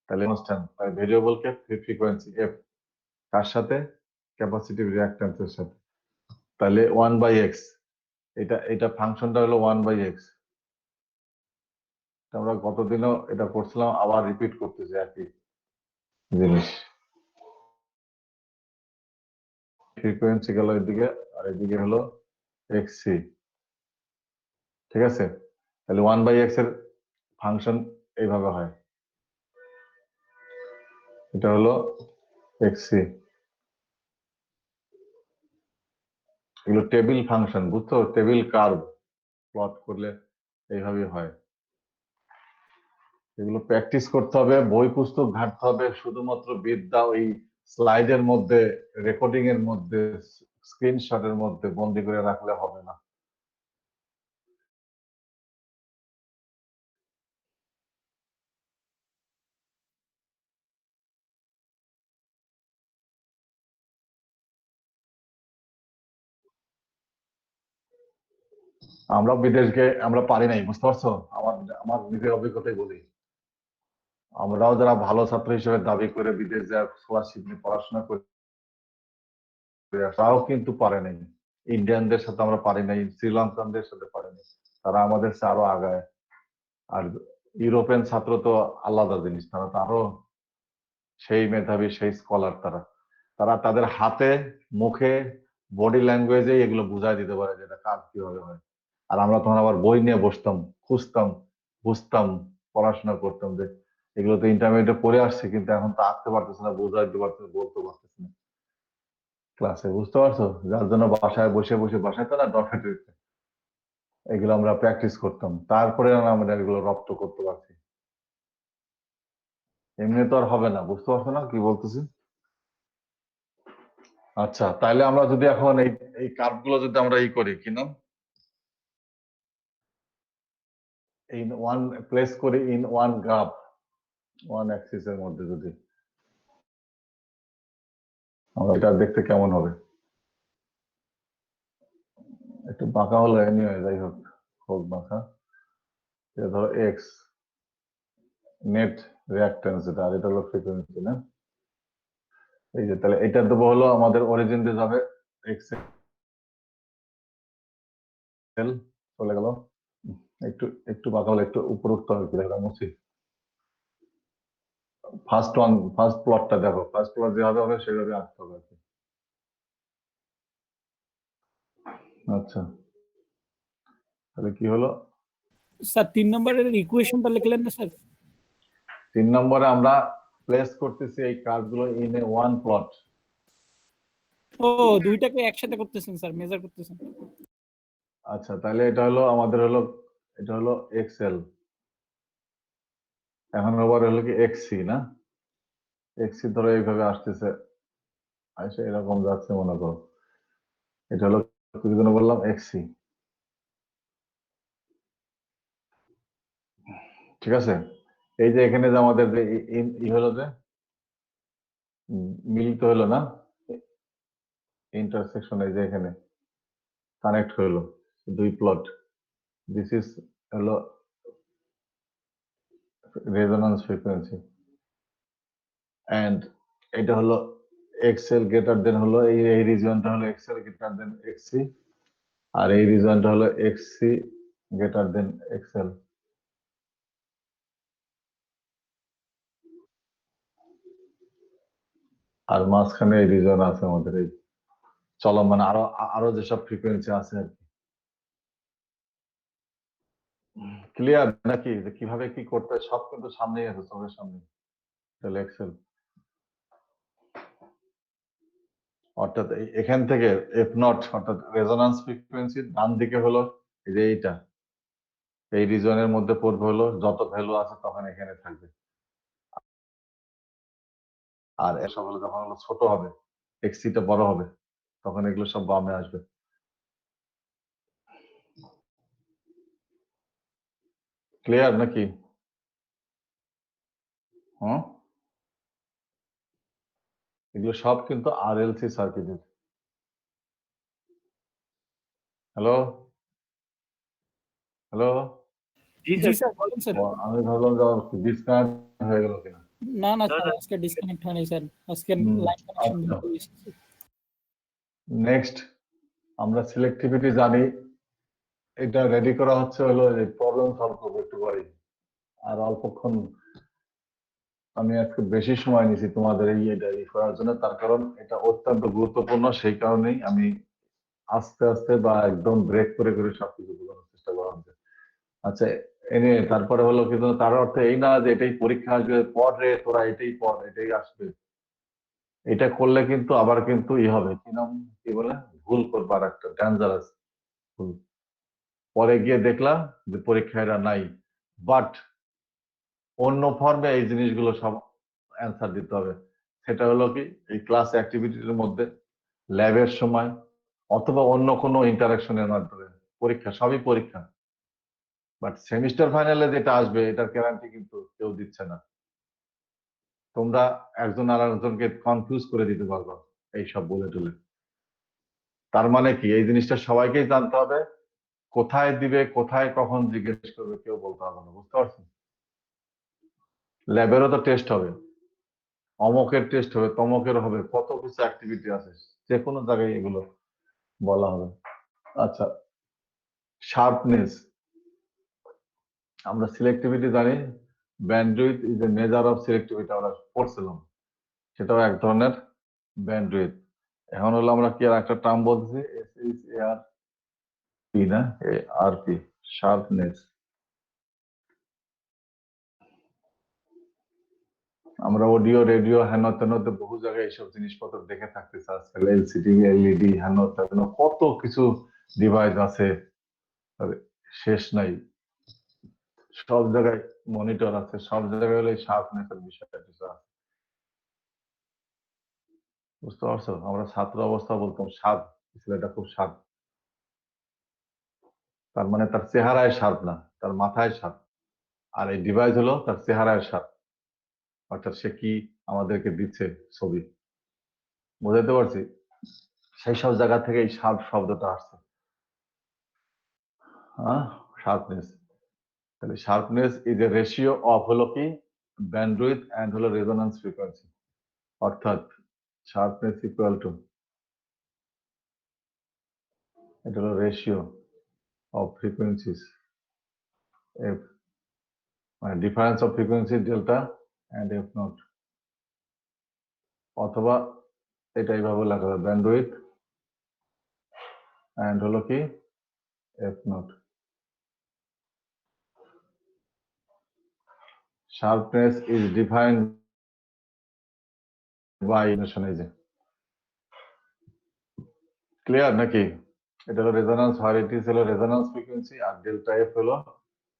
তাহলে কনস্ট্যান্ট, তাই ভেরিয়েবল কে ফ্রিকোয়েন্সি এফ, কার সাথে? ক্যাপাসিটিভ রিঅ্যাকট্যান্সের সাথে। তাহলে 1/x, এটা ফাংশনটা হলো 1/x। আমরা গতদিনও এটা করছিলাম, আবার রিপিট করতেছি একই জিনিস। ফ্রিকোয়েন্সি গেল এদিকে, আর এদিকে হলো এক্সসি, ঠিক আছে? তাহলে 1/x এর ফাংশন এইভাবে হয়, এটা হলো এক্সসি। এগুলো টেবিল ফাংশন, বুঝছো? টেবিল কার্ভ প্লট করলে এইভাবে হয়। এগুলো প্র্যাকটিস করতে হবে, বই পুস্তক ঘাটতে হবে। শুধুমাত্র বিদ্যা ওই স্লাইডের মধ্যে, রেকর্ডিং এর মধ্যে, স্ক্রিনশটের মধ্যে বন্দি করে রাখলে হবে না। আমরা বিদেশকে আমরা পারি নাই, বুঝতে পারছো? আমার আমার নিজের অভিজ্ঞতাই বলি, আমরাও যারা ভালো ছাত্র হিসেবে দাবি করে বিদেশ যায় স্কলারশিপ নিয়ে পড়াশোনা করে, তারাও কিন্তু পারে নাই। ইন্ডিয়ানদের সাথে আমরা পারি নাই, শ্রীলঙ্কানদের সাথে পারি নাই, তারা আমাদের চেয়ে আরো আগায়। আর ইউরোপিয়ান ছাত্র তো আলাদা জিনিস, তারা তো আরো সেই মেধাবী, সেই স্কলার। তারা তারা তাদের হাতে, মুখে, বডি ল্যাঙ্গুয়েজে এগুলো বুঝাই দিতে পারে যে এটা কাজ কিভাবে হয়। আর আমরা তখন আবার বই নিয়ে বসতাম, খুঁজতাম, বুঝতাম, পড়াশোনা করতাম যে এগুলো তো ইন্টারমিডিয়েটে পড়ে আসছে, কিন্তু এখন তো আঁকতে পারতেছে না, বুঝাই দিতে পারতেছে না, বলতে পারতেছে না ক্লাসে, বুঝতে পারছো? যার জন্য বাসায় বসে বসে, বাসায় তো না, ডরমেটরিতে এগুলো আমরা প্র্যাকটিস করতাম, তারপরে আমরা এগুলো রপ্ত করতে পারছি। এমনি তো আর হবে না, বুঝতে পারছো না কি বলতেছি? আচ্ছা, তাহলে আমরা যদি এখন এই কার্ভ গুলো যদি আমরা করি, কি নাম, ইন ওয়ান প্লেস করি, in one graph, one Axis এর মধ্যে, যদি আমরা এটা দেখতে কেমন হবে? একটু বাঁকা হলো, এনিওয়ে যাই হোক, হোক বাঁকা। এটা ধরো এক্স নেট রিঅ্যাকট্যান্স, এটা, আর এটা হলো ফ্রিকোয়েন্সি, না? এই যে তাহলে এটা দেবো হলো আমাদের অরিজিন দিয়ে যাবে এক্স এল, চলে গেল। একটু একটু বাঁকা হলে একটু উপরে উঠতে হবে, কি দেখলাম উচিত। ফার্স্ট প্লটটা দেখো, ফার্স্ট প্লট যেভাবে হবে সেভাবে আঁকতে হবে আর কি। আচ্ছা, তাহলে কি হলো? স্যার 3 নম্বরের ইকুয়েশনটা লিখলেন না স্যার? 3 নম্বরে আমরা প্লেস করতেছি এই কার্ভগুলো ইন এ ওয়ান প্লট। ও দুইটাকে একসাথে করতেছেন স্যার, মেজার করতেছেন। আচ্ছা, তাহলে এটা হলো আমাদের হলো, এটা হলো এক্সএল, এখন আবার হলো কি এক্সসি না, এক্সসি ধরো এইভাবে আসতেছে, আসে এরকম যাচ্ছে মনে করো, এটা হলো কি জন্য বললাম এক্সসি, ঠিক আছে। এই যে এখানে যে আমাদের যে ই হলো যে মিলিত হলো না, ইন্টারসেকশন, এই যে এখানে কানেক্ট হলো দুই প্লট, দিস ইজ হলো রেজোন্যান্স ফ্রিকোয়েন্সি, এন্ড এটা হলো এক্সএল গ্রেটার দেন হলো এই রিজিয়নটা হলো এক্সএল গ্রেটার দেন এক্সসি, আর এই রিজনটা হলো এক্সসি গ্রেটার দেন এক্সএল। আর মাঝখানে এই রিজন আছে আমাদের এই চলমান আরো আরো যেসব ফ্রিকোয়েন্সি আছে আর কি। ক্লিয়ার নাকি যে কিভাবে কি করতে হয়? সব কিন্তু সামনেই আছে, চোখের সামনে। তাহলে এক্সেল, অর্থাৎ এখান থেকে এফ নট অর্থাৎ রেজোন্যান্স ফ্রিকোয়েন্সি ডান দিকে হলো এই যে এইটা, এই রিজনের মধ্যে পড়বে হলো যত ভ্যালু আছে তখন এখানে থাকবে, আর এসব হলো যখন হলো ছোট হবে, এক্সিটা বড় হবে, তখন এগুলো সব বামে আসবে। ক্লিয়ার নাকি? হ্যাঁ, এগুলো সব কিন্তু আরএলসি সার্কিটের। হ্যালো হ্যালো, জি জি স্যার। স্যার বলেন স্যার। আমি ভাবলাম যে ডিসকানেক্ট হয়ে গেল কিনা। না না না স্যার, না আজকে ডিসকানেক্ট হয়নি স্যার, আজকে লাইন কানেকশন আচ্ছা, ভালো এসেছে। নেক্সট আমরা সিলেক্টিভিটি জানি, এটা রেডি করা হচ্ছে হলো এই প্রবলেম সলভ করবো একটু পরে। আর অল্পক্ষণ আমি আজকে বেশি সময় নিয়েছি তোমাদের এটা করার জন্য, তার কারণ এটা অত্যন্ত গুরুত্বপূর্ণ, সেই কারণেই আমি আস্তে আস্তে বা একদম ব্রেক করে করে সবকিছু বোঝানোর চেষ্টা করা হচ্ছে। আচ্ছা, এনে তারপরে হলো কিন্তু তার অর্থ এই না যে এটাই পরীক্ষা আসবে, পড়ে তোরা এটাই পড় এটাই আসবে, এটা করলে কিন্তু আবার কিন্তু ই হবে, কি নাম কি বলে, ভুল করবার একটা ডেঞ্জারাস ভুল। পরে গিয়ে দেখলাম যে পরীক্ষা এটা নাই, বাট অন্য ফর্মে এই জিনিসগুলো সব অ্যান্সার দিতে হবে। সেটা হলো কি এই ক্লাস অ্যাক্টিভিটির মধ্যে, ল্যাবের সময়, অথবা অন্য কোনো ইন্টারাকশনের মাধ্যমে, পরীক্ষা সবই পরীক্ষা, বাট সেমিস্টার ফাইনালে যেটা আসবে এটার গ্যারান্টি কিন্তু কেউ দিচ্ছে না। তোমরা একজন আর একজনকে কনফিউজ করে দিতে পারবে এইসব বলে টলে। তার মানে কি এই জিনিসটা সবাইকেই জানতে হবে, কোথায় দিবে কোথায় কখন জিজ্ঞেস করবে কেউ বলতে হবে না, বুঝতে পারছেন? ল্যাবেরও তো টেস্ট হবে, অমকের টেস্ট হবে, তমকের হবে, কত কিছু অ্যাক্টিভিটি আছে, যে কোনো জায়গায় এগুলো বলা হবে। আচ্ছা, শার্পনেস, আমরা সিলেক্টিভিটি জানি, bandwidth is a measure of selectivity, আমরা পড়ছিলাম, সেটাও এক ধরনের ব্যান্ডউইথ। এখন হলো আমরা কি আর একটা টার্ম বলছি, SHARP না, ARP, শার্পনেস। আমরা অডিও রেডিও হেন তেনতে বহু জায়গায় এইসব জিনিসপত্র দেখে থাকতেছি আজকাল, এলসিডি এলইডি হেন তেন কত কিছু ডিভাইস আছে, শেষ নাই। সব জায়গায় মনিটর আছে, সব জায়গায় হলো শার্পনেসের বিষয়টা কিছু আছে, বুঝতে পারছো? আমরা ছাত্র অবস্থা বলতাম সাপ, ছেলেটা খুব সাপ, তার মানে তার চেহারায় সাপ না, তার মাথায় সাপ, আর এই ডিভাইস হলো তার চেহারায় সাপ, অর্থাৎ সে কি আমাদেরকে দিচ্ছে ছবি, বুঝাতে পারছি? সেই সব জায়গা থেকে এই শার্প শব্দটা আসছে, হ্যাঁ, শার্পনেস। তাহলে sharpness is a ratio of হলো কি ব্যান্ডউইথ এন্ড হলো রেজোন্যান্স ফ্রিকোয়েন্সি, অর্থাৎ শার্পনেস ইকুয়াল টু, এটা হলো রেশিও অফ ফ্রিকোয়েন্সিস, এফ মানে difference of frequency delta and F not, অথবা এটা এইভাবে লেখা যায় ব্যান্ডউইথ এন্ড হলো কি F not. sharpness is defined by এই যে ক্লিয়ার নাকি? এটা হলো রেজোন্যান্স ভ্যারাইটিস হলো রেজোন্যান্স ফ্রিকোয়েন্সি আর ডেল্টা এফ হলো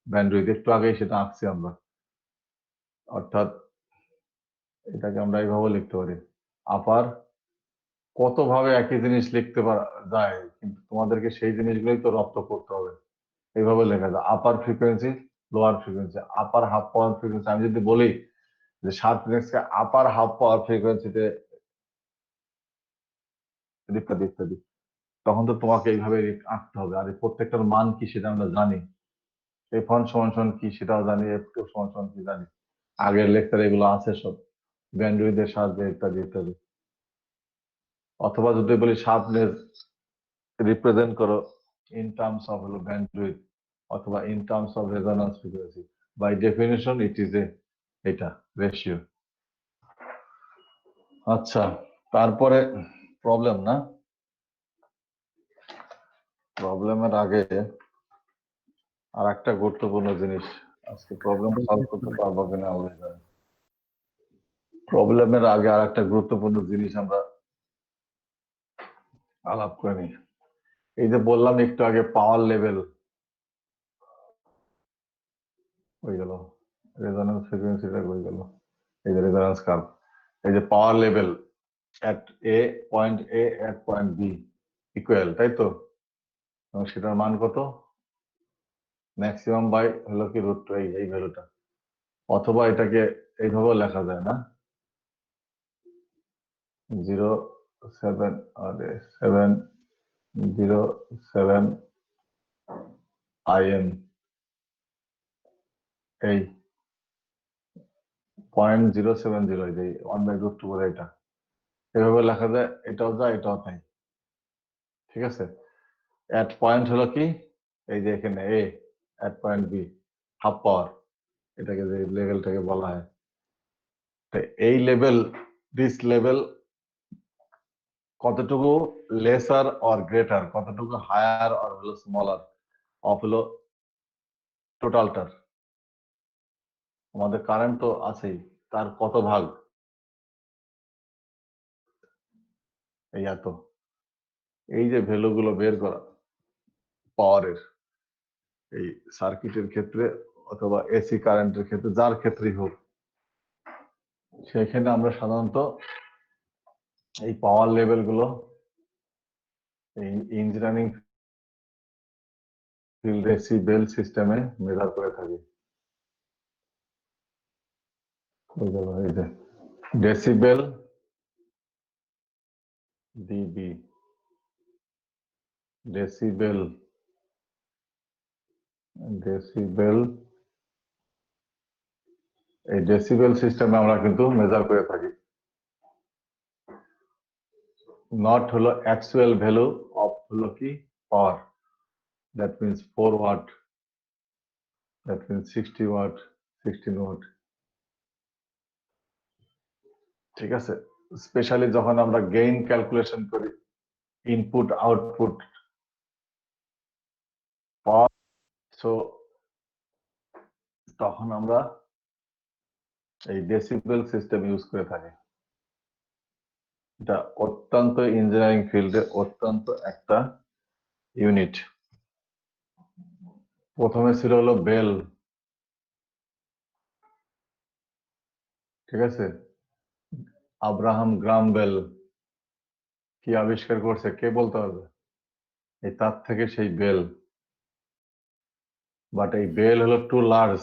ব্যান্ডউইথ। একটু আগেই সেটা আঁকছি আমরা, অর্থাৎ এটাকে আমরা এইভাবে লিখতে পারি। আপার কত ভাবে একই জিনিস লিখতে যায়, কিন্তু তোমাদেরকে সেই জিনিসগুলোই তো রপ্ত করতে হবে। এইভাবে লেখা যায় upper frequency lower frequency, upper half power frequency. আমি যদি বলি যে শার্পনেসকে আপার হাফ পাওয়ার ফ্রিকোয়েন্সিতে ইত্যাদি ইত্যাদি, তখন তো তোমাকে এইভাবে আঁকতে হবে। আর এই প্রত্যেকটার মান কি সেটা আমরা জানি, এফ ওয়ান সমান সমান কি সেটাও জানি, এফ টু সমান সমান কি জানি, আগের লেকচারে এগুলো আছে সব, ব্যান্ডউইথের সাহায্যে ইত্যাদি ইত্যাদি। অথবা যদি বলি শার্পনেস রিপ্রেজেন্ট করো ইন টার্মস অফ হলো ব্যান্ডউইথ অথবা in terms of resonance frequency, by definition it is এটা রেশিও। আচ্ছা, তারপরে প্রবলেম না, প্রবলেমের আগে আর একটা গুরুত্বপূর্ণ জিনিস, আজকে প্রবলেম সলভ করতে পারবো কিনা বলে জানি। প্রবলেমের আগে আর একটা গুরুত্বপূর্ণ জিনিস আমরা আলাপ করে নিই। এই যে বললাম একটু আগে পাওয়ার লেভেল হয়ে গেল, রেজোন্যান্স ফ্রিকোয়েন্সিটা হয়ে গেল, এই যে রেজোন্যান্স কার্ভ, এই যে পাওয়ার লেভেল এট এ পয়েন্ট এ এট পয়েন্ট বি ইকুয়াল, তাই তো? এবং সেটার মান কত? ম্যাক্সিমাম বাই হলো কি রুট টু, এই ভ্যালুটা। অথবা এটাকে এইভাবেও লেখা যায় না, 707 IN, এই 0.070, এই 1/√2 বলে এটা এভাবে লেখা যায়, এটাও যায় এটাও তাই, ঠিক আছে? এট পয়েন্ট হলো কি, এই যে এখানে এ, এট পয়েন্ট বি হাফ পাওয়ার, এটাকে যে লেভেলটাকে বলা হয়, তো এই লেভেল, দিস লেভেল কতটুকু লেসার অর গ্রেটার, কতটুকু হায়ার অর হলো স্মলার অফ হলো টোটালটার। আমাদের কারেন্ট তো আছেই, তার কত ভাগ, এই এত। এই যে ভ্যালু গুলো বের করা পাওয়ারের, এই সার্কিটের ক্ষেত্রে অথবা এসি কারেন্টের ক্ষেত্রে, যার ক্ষেত্রেই হোক, সেখানে আমরা সাধারণত এই পাওয়ার লেভেল গুলো এই ইঞ্জিনিয়ারিং ফিল্ড ডেসিবেল সিস্টেমে মেজার করে থাকি। এই যে ডেসিবেল ডিবি, ডেসিবেল ডেসিবেল, এই ডেসিবেল সিস্টেমে আমরা কিন্তু মেজার করে থাকি। নট হলো অ্যাকচুয়াল ভ্যালু অফ হলো কি power, that means 4 watt, that means 60 watt, 16 watt, ঠিক আছে? স্পেশালি যখন আমরা গেইন ক্যালকুলেশন করি, ইনপুট আউটপুট পাওয়ার, সো তখন আমরা এই ডেসিবেল সিস্টেম ইউজ করে থাকি। এটা অত্যন্ত ইঞ্জিনিয়ারিং ফিল্ডে অত্যন্ত একটা ইউনিট। প্রথমে ছিল হলো বেল, ঠিক আছে? আব্রাহাম গ্রাম বেল কি আবিষ্কার করছে কে বলতে পারবে? এই তার থেকে সেই বেল, বাট এই বেল হলো টু লার্জ,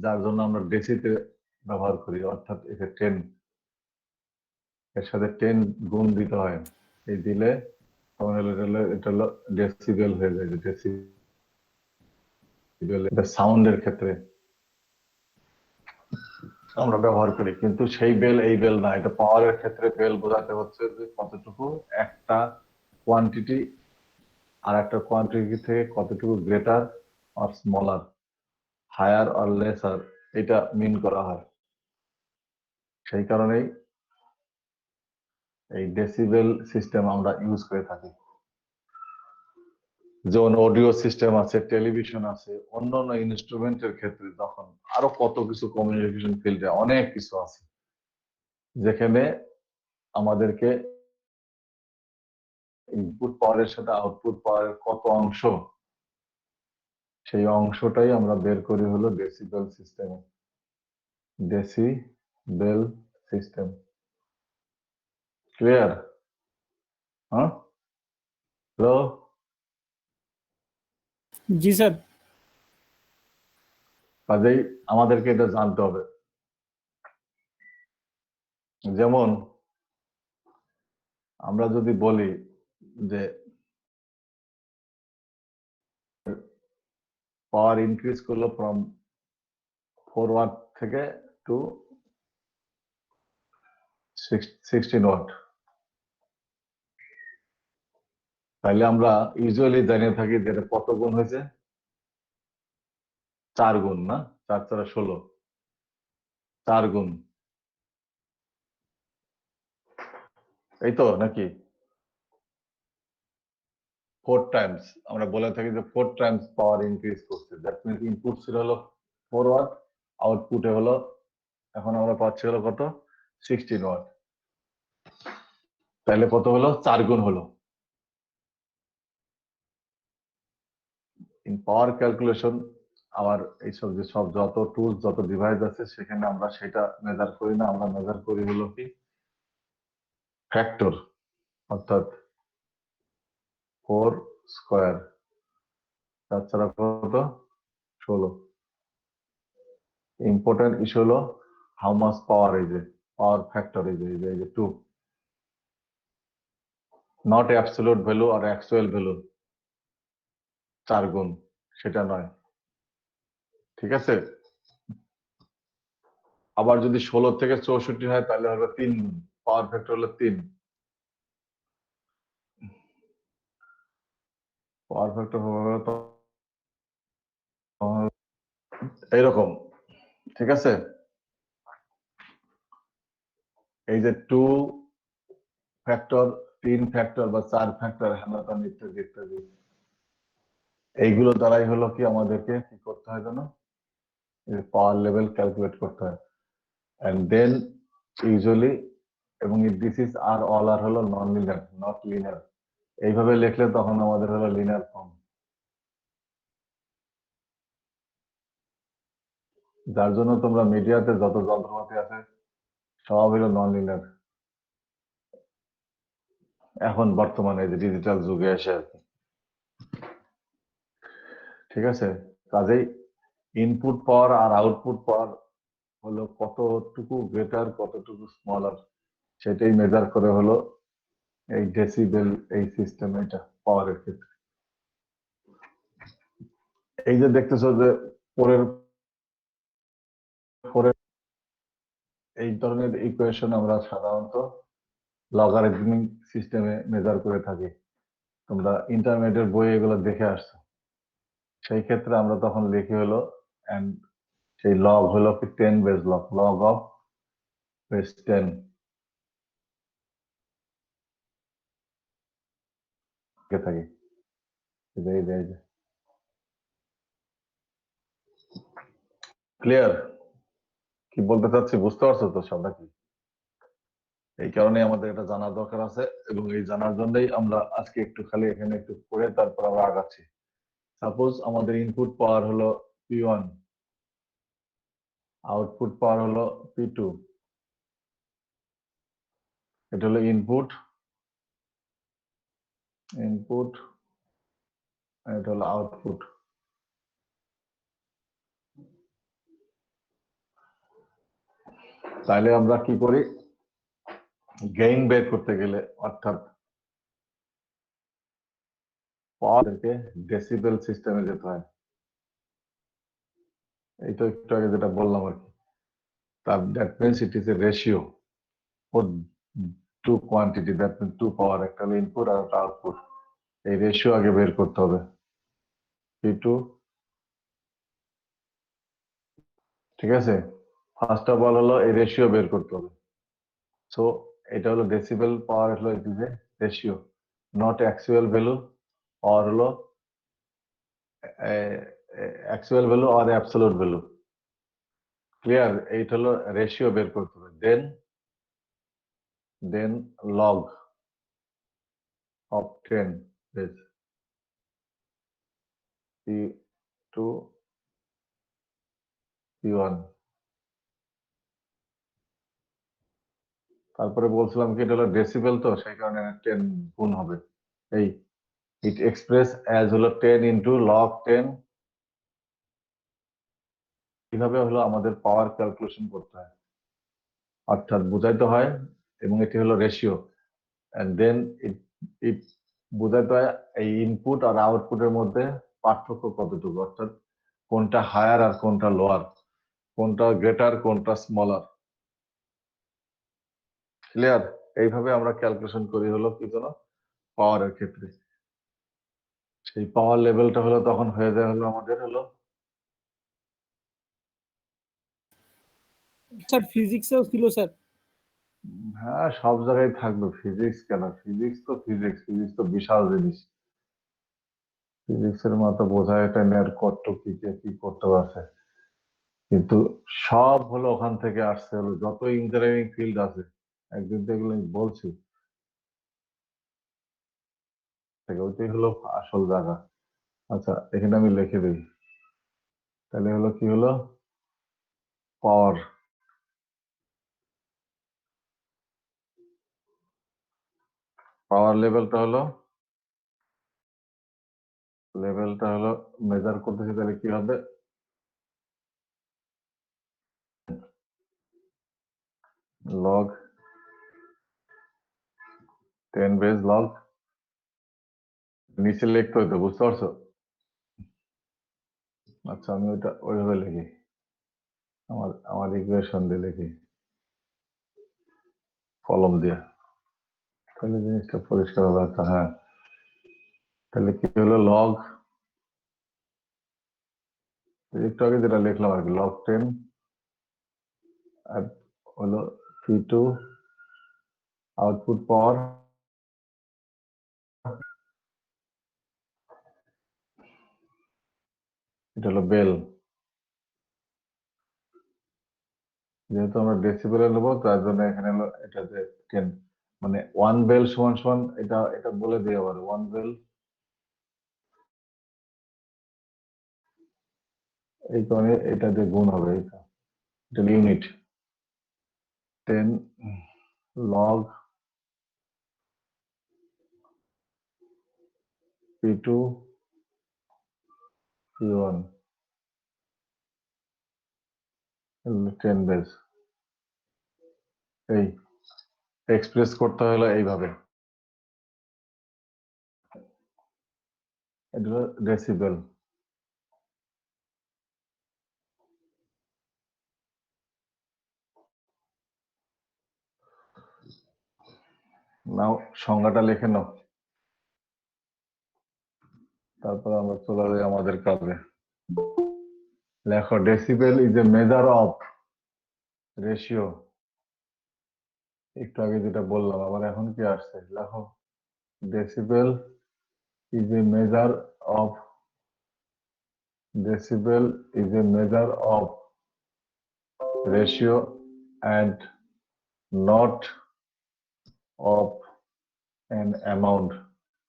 যার জন্য আমরা ডেসিতে ব্যবহার করি, অর্থাৎ একে 10, এর সাথে 10 গুণ দিতে হয়, এই দিলে তখন এটা হলো ডেসিবেল হয়ে যায়। ডেসিবেল এটা সাউন্ডের ক্ষেত্রে আমরা ব্যবহার করি, কিন্তু সেই বেল এই বেল না, এটা পাওয়ারের ক্ষেত্রে বেল বোঝাতে হচ্ছে যে কতটুকু একটা কোয়ান্টিটি আর একটা কোয়ান্টিটি থেকে কতটুকু গ্রেটার আর স্মলার, হায়ার আর লেসার, এটা মিন করা হয়। সেই কারণেই এই ডেসিবেল সিস্টেম আমরা ইউজ করে থাকি। যেমন অডিও সিস্টেম আছে, টেলিভিশন আছে, অন্যান্য ইনস্ট্রুমেন্টের ক্ষেত্রে তখন আরো কত কিছু কমিউনিকেশন ফিল্ডে অনেক কিছু আছে যেখানে আমাদেরকে ইনপুট পাওয়ারের সাথে আউটপুট পাওয়ারের কত অংশ, সেই অংশটাই আমরা বের করি হলো ডেসিবেল সিস্টেমে। Decibel system clear? হ্যাঁ, হ্যালো, জি স্যার। কাজেই আমাদেরকে এটা জানতে হবে। যেমন আমরা যদি বলি যে পাওয়ার ইনক্রিজ করলো ফ্রম 4 ওয়াট থেকে টু 16 ওয়াট, তাহলে আমরা ইউজুয়ালি জানিয়ে থাকি যে এটা কত গুণ হয়েছে, 4 গুণ, না? 4 4 16, 4 গুণ, এই তো নাকি? 4 টাইমস আমরা বলে থাকি যে 4 টাইমস পাওয়ার ইনক্রিজ করছে। দ্যাট মিনস ইনপুট ছিল হলো 4 ওয়াট, আউটপুটে হলো এখন আমরা পাচ্ছি হলো কত, 16 ওয়াট। তাহলে কত হলো, 4 গুণ হলো। ইন পাওয়ার ক্যালকুলেশন আবার এইসব যে সব যত টুলস যত ডিভাইস আছে সেখানে আমরা সেটা মেজার করি না, আমরা মেজার করি হলো কি ফ্যাক্টর, অর্থাৎ 4 স্কোয়ার, তাছাড়া কত, 16। ইম্পর্টেন্ট ইস্যু হলো হাউ মাস পাওয়ার, এই যে পাওয়ার ফ্যাক্টর, এই যে 2, নট অ্যাবসলিউট ভ্যালু আর অ্যাকচুয়াল ভ্যালু 4 গুণ, সেটা নয়, ঠিক আছে? আবার যদি 16 থেকে 64 হয় তাহলে হবে 3 গুণ, পাওয়ার ফ্যাক্টর হলো 3, পাওয়ার ফ্যাক্টর হবে তো এইরকম, ঠিক আছে? এই যে 2 ফ্যাক্টর, 3 ফ্যাক্টর বা 4 ফ্যাক্টর, হ্যানাতান ইত্যাদি ইত্যাদি, এইগুলো দ্বারাই হলো কি আমাদেরকে কি করতে হয় জানো, পাওয়ার লেভেল ক্যালকুলেট করতে হয়। এন্ড দেন ইউজুয়ালি, এবং দিস ইজ আর অল আর হলো নন লিনিয়ার, নট লিনিয়ার। এইভাবে লিখলে তখন আমাদের হলো লিনিয়ার ফর্ম, যার জন্য তোমরা মিডিয়াতে যত যন্ত্রপাতি আছে সব হলো নন লিনিয়ার এখন বর্তমানে যে ডিজিটাল যুগে এসে আর কি, ঠিক আছে? কাজেই ইনপুট পাওয়ার আর আউটপুট পাওয়ার হলো কতটুকু গ্রেটার কতটুকু স্মলার, সেটাই মেজার করে হলো এই ডেসিবেল, এই সিস্টেম, এটা পাওয়ারের ক্ষেত্রে। এই যে দেখতেছো যে পরের এই ধরনের ইকুয়েশন আমরা সাধারণত লগারিদমিক সিস্টেমে মেজার করে থাকি। তোমরা ইন্টারমিডিয়েট বই এগুলো দেখে আসছো, সেই ক্ষেত্রে আমরা তখন লিখি হলো, এন্ড সেই লগ হলো কি 10 base log, log of base 10 কে থাকি। ক্লিয়ার? কি বলতে চাচ্ছি বুঝতে পারছো তো সব নাকি? এই কারণে আমাদের এটা জানার দরকার আছে, এবং এই জানার জন্যই আমরা আজকে একটু খালি এখানে একটু পড়ে তারপর আমরা আগাচ্ছি। সাপোজ আমাদের ইনপুট পাওয়ার হলো P1, আউটপুট পাওয়ার হলো P2, এটা হলো ইনপুট, ইনপুট, এটা হলো আউটপুট। তাহলে আমরা কি করি, গেইন বের করতে গেলে, অর্থাৎ পাওয়ারকে ডেসিবেল সিস্টেমে যেতে হয়। এই তো একটু আগে যেটা বললাম আর কি, তার that means it is a ratio for two quantity, that means two power, একটা হলো ইনপুট আর একটা আউটপুট। এই রেশিও আগে বের করতে হবে, P2, ঠিক আছে? ফার্স্ট অফ অল হলো এই রেশিও বের করতে হবে। সো এটা হলো ডেসিবেল পাওয়ার, হলো it is a ratio, not actual value, power হলো অ্যাকচুয়াল ভ্যালু আর অ্যাবসলিউট ভ্যালু। ক্লিয়ার? এইটা হলো রেশিও বের করতে হবে। Then log of 10 base P2 P1। তারপরে বলছিলাম কি এটা হলো ডেসিবেল, তো সেই কারণে 10 গুণ হবে। এই ইট এক্সপ্রেস অ্যাজ হলো 10 ইন্টু লগ 10। কিভাবে হলো আমাদের পাওয়ার ক্যালকুলেশন করতে হয়, অর্থাৎ বুঝাইতে হয়, এবং এটি হলো রেশিও। এন্ড দেন ইট বুঝাইতে হয় এই ইনপুট আর আউটপুটের মধ্যে পার্থক্য কতটুকু, অর্থাৎ কোনটা হায়ার আর কোনটা লোয়ার, কোনটা গ্রেটার কোনটা স্মলার। ক্লিয়ার? এইভাবে আমরা ক্যালকুলেশন করি হলো কি জন্য, পাওয়ারের ক্ষেত্রে। সেই পাওয়ার লেভেলটা হলো তখন হয়ে যায় হলো আমাদের হলো স্যার ফিজিক্সেও ছিল স্যার। হ্যাঁ, সব জায়গায় থাকবে। ফিজিক্স কেন, ফিজিক্স তো ফিজিক্স, ফিজিক্স তো বিশাল জিনিস। ফিজিক্সের মতো বোঝা এটা নেয়ার কত কি কি করতে পারছে, কিন্তু সব হলো ওখান থেকে আসছে, হলো যত ইঞ্জিনিয়ারিং ফিল্ড আছে, একদিন তো এগুলো আমি বলছি, ওইটাই হলো আসল জায়গা। আচ্ছা, এখানে আমি লিখে দিই, তাহলে হলো কি হলো, পাওয়ার পাওয়ার লেভেলটা হলো মেজার করতেছি, তাহলে কি হবে, লগ 10 বেস লগ, নিচে লিখতে হইতো, বুঝতে পারছো? আচ্ছা, আমি ওইটা ওইভাবে লিখি, আমার ইকুয়েশন দিয়ে লিখি কলম দিয়ে, তাহলে জিনিসটা পরিষ্কার হবে। আচ্ছা হ্যাঁ, তাহলে কি হলো, লগ একটু আগে যেটা লিখলাম আর কি, লগ 10 আর হলো P2 আউটপুট পাওয়ার, এটা হলো বেল। যেহেতু আমরা ডেসিবেলে নেবো, তার জন্য এখানে হলো এটাতে 10, মানে 1 বেল সমান সমান, এটা এটা বলে দিই আবার, 1 বেল এই কারণে এটা দিয়ে গুণ হবে, এটা unit. 10 log P2 P1 10 base. এই এক্সপ্রেস করতে হলো এইভাবে, এটা হলো ডেসিবেল। নাও সংজ্ঞাটা লিখে নাও, তারপর আমরা চলে যাই আমাদের কাজে। লেখো, decibel is a measure of ratio. একটু আগে যেটা বললাম, আবার এখন কি আসছে, লেখো, decibel is a measure of ratio and not of an amount,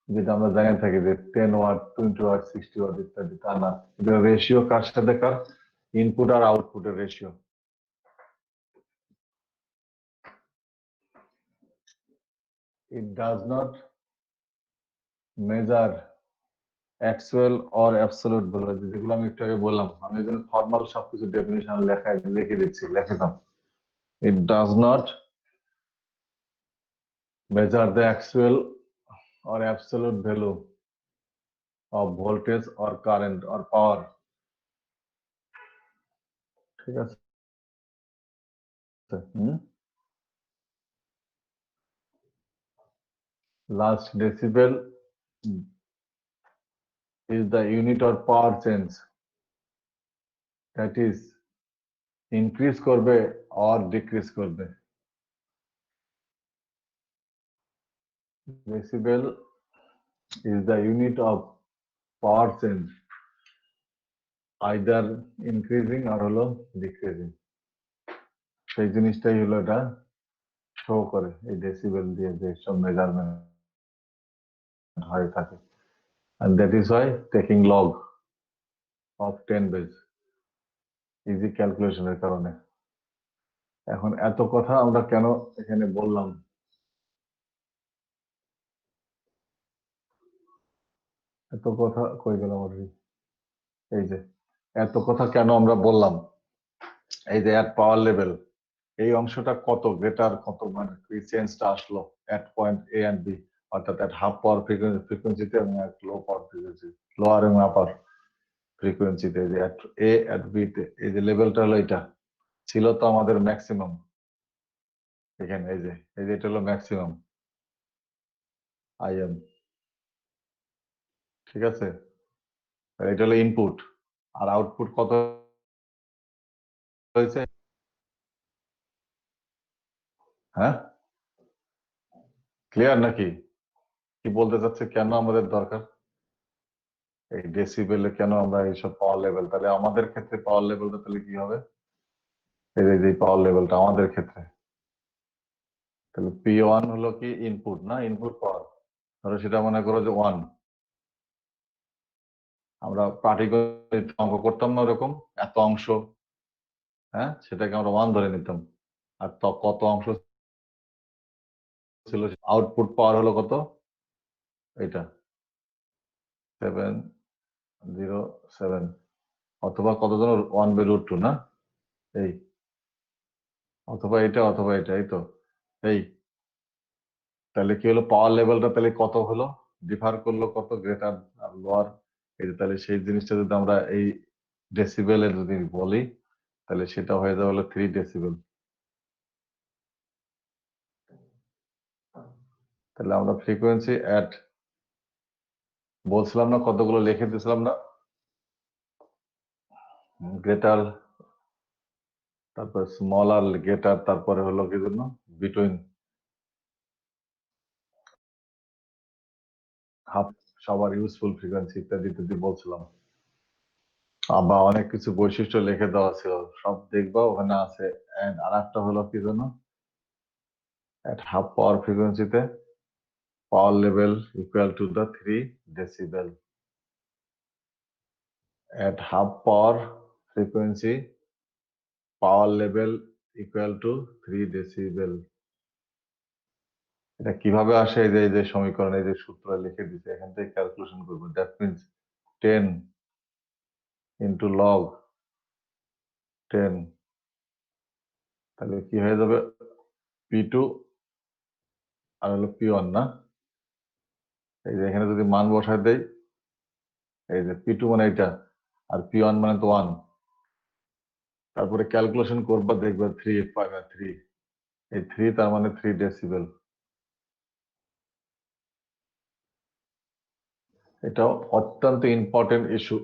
যেটা আমরা জানি থাকি যে 10 ওয়াট 20 ওয়াট 60 ওয়াট ইত্যাদি, তা না। এটা রেশিও কার সাথে কার, ইনপুট আর আউটপুটের ratio. It does not measure actual or absolute value, যেগুলো আমি একটু আগে বললাম, আমি এখানে ফর্মাল সবকিছু ডেফিনিশন লেখায় লিখে দিচ্ছি, লিখে দাও। It does not measure the actual or absolute value of voltage or current or power। ঠিক আছে? Last, decibel is the unit or power change that is increase করবে or decrease করবে। Decibel is the unit of power change either increasing আর হলো decreasing, সেই জিনিসটাই হলো এটা শো করে এই ডেসিবেল দিয়ে যে সব মেজারমেন্ট হয়ে থাকে। and that is why taking log of 10 base easy ক্যালকুলেশনের কারণে। এখন এত কথা আমরা কেন এখানে বললাম, এত কথা কই গেলাম already? এই যে এত কথা কেন আমরা বললাম, এই যে এট পাওয়ার লেভেল এই অংশটা কত গ্রেটার, কত মানে চেঞ্জটা আসলো এট পয়েন্ট এ এন্ড বি, অর্থাৎ এট হাফ পাওয়ার ফ্রিকোয়েন্সিতে এবং এট লো পাওয়ার ফ্রিকোয়েন্সি, লোয়ার এবং আপার ফ্রিকোয়েন্সিতে, যে এট এ এট বি তে এই যে লেভেলটা হলো এটা ছিল তো আমাদের ম্যাক্সিমাম এখানে, এই যে এটা হলো ম্যাক্সিমাম আইএম, ঠিক আছে? আর এটা হলো ইনপুট, আর আউটপুট কত হয়েছে? হ্যাঁ, ক্লিয়ার নাকি? কি বলতে চাচ্ছে, কেন আমাদের দরকার এই ডেসিবেলে, কেন আমরা এইসব পাওয়ার লেভেল? তাহলে আমাদের ক্ষেত্রে পাওয়ার লেভেলটা তাহলে কি হবে, এই যে পাওয়ার লেভেলটা আমাদের ক্ষেত্রে, তাহলে পি ওয়ান হলো কি ইনপুট, না ইনপুট পাওয়ার, ধরো সেটা মনে করো যে 1, আমরা পাটিগণিত অঙ্ক করতাম না ওরকম, এত অংশ, হ্যাঁ সেটাকে আমরা 1 ধরে নিতাম, আর তো কত অংশ ছিল, আউটপুট পাওয়ার হলো কত, এটা 707, অথবা কত জন 1/√2, না এই, অথবা এটা এই তো এই, তাহলে কি হলো পাওয়ার লেভেলটা তাহলে কত হলো, ডিফার করলো কত, গ্রেটার আর লোয়ার, এই যে তাহলে সেই জিনিসটা যদি আমরা এই ডেসিবেলে যদি বলি, তাহলে সেটা হয়ে যাবে হলো 3 ডেসিবেল। তাহলে আমরা ফ্রিকোয়েন্সি এট বলছিলাম না, কতগুলো লিখে দিয়েছিলাম না, গ্রেটার, তারপর স্মল আর গ্রেটার, তারপরে হলো কি জন্য বিটুইন হাফ, সবার ইউজফুল ফ্রিকোয়েন্সি ইত্যাদি ইত্যাদি বলছিলাম, বা অনেক কিছু বৈশিষ্ট্য লিখে দেওয়া ছিল, সব দেখবা ওখানে আছে। এন্ড আর একটা হলো কি জন্য, এট হাফ পাওয়ার ফ্রিকোয়েন্সিতে power level equal to the 3 decibel, at half power frequency power level equal to 3 decibel। এটা কিভাবে আসে, এই যে সমীকরণ, এই যে সূত্র লিখে দিতে, এখান থেকে ক্যালকুলেশন করবো, দ্যাট মিনস 10 ইন্টু লগ 10, তাহলে কি হয়ে যাবে P2 আর হলো P1, না এই যে এখানে যদি মান বসায় দেই, এই যে P2 মানে এটা, আর P1 মানে তো 1, তারপরে ক্যালকুলেশন করবা দেখবা 3 এই 3 তার মানে 3 ডেসিবেল। এটা অত্যন্ত important issue,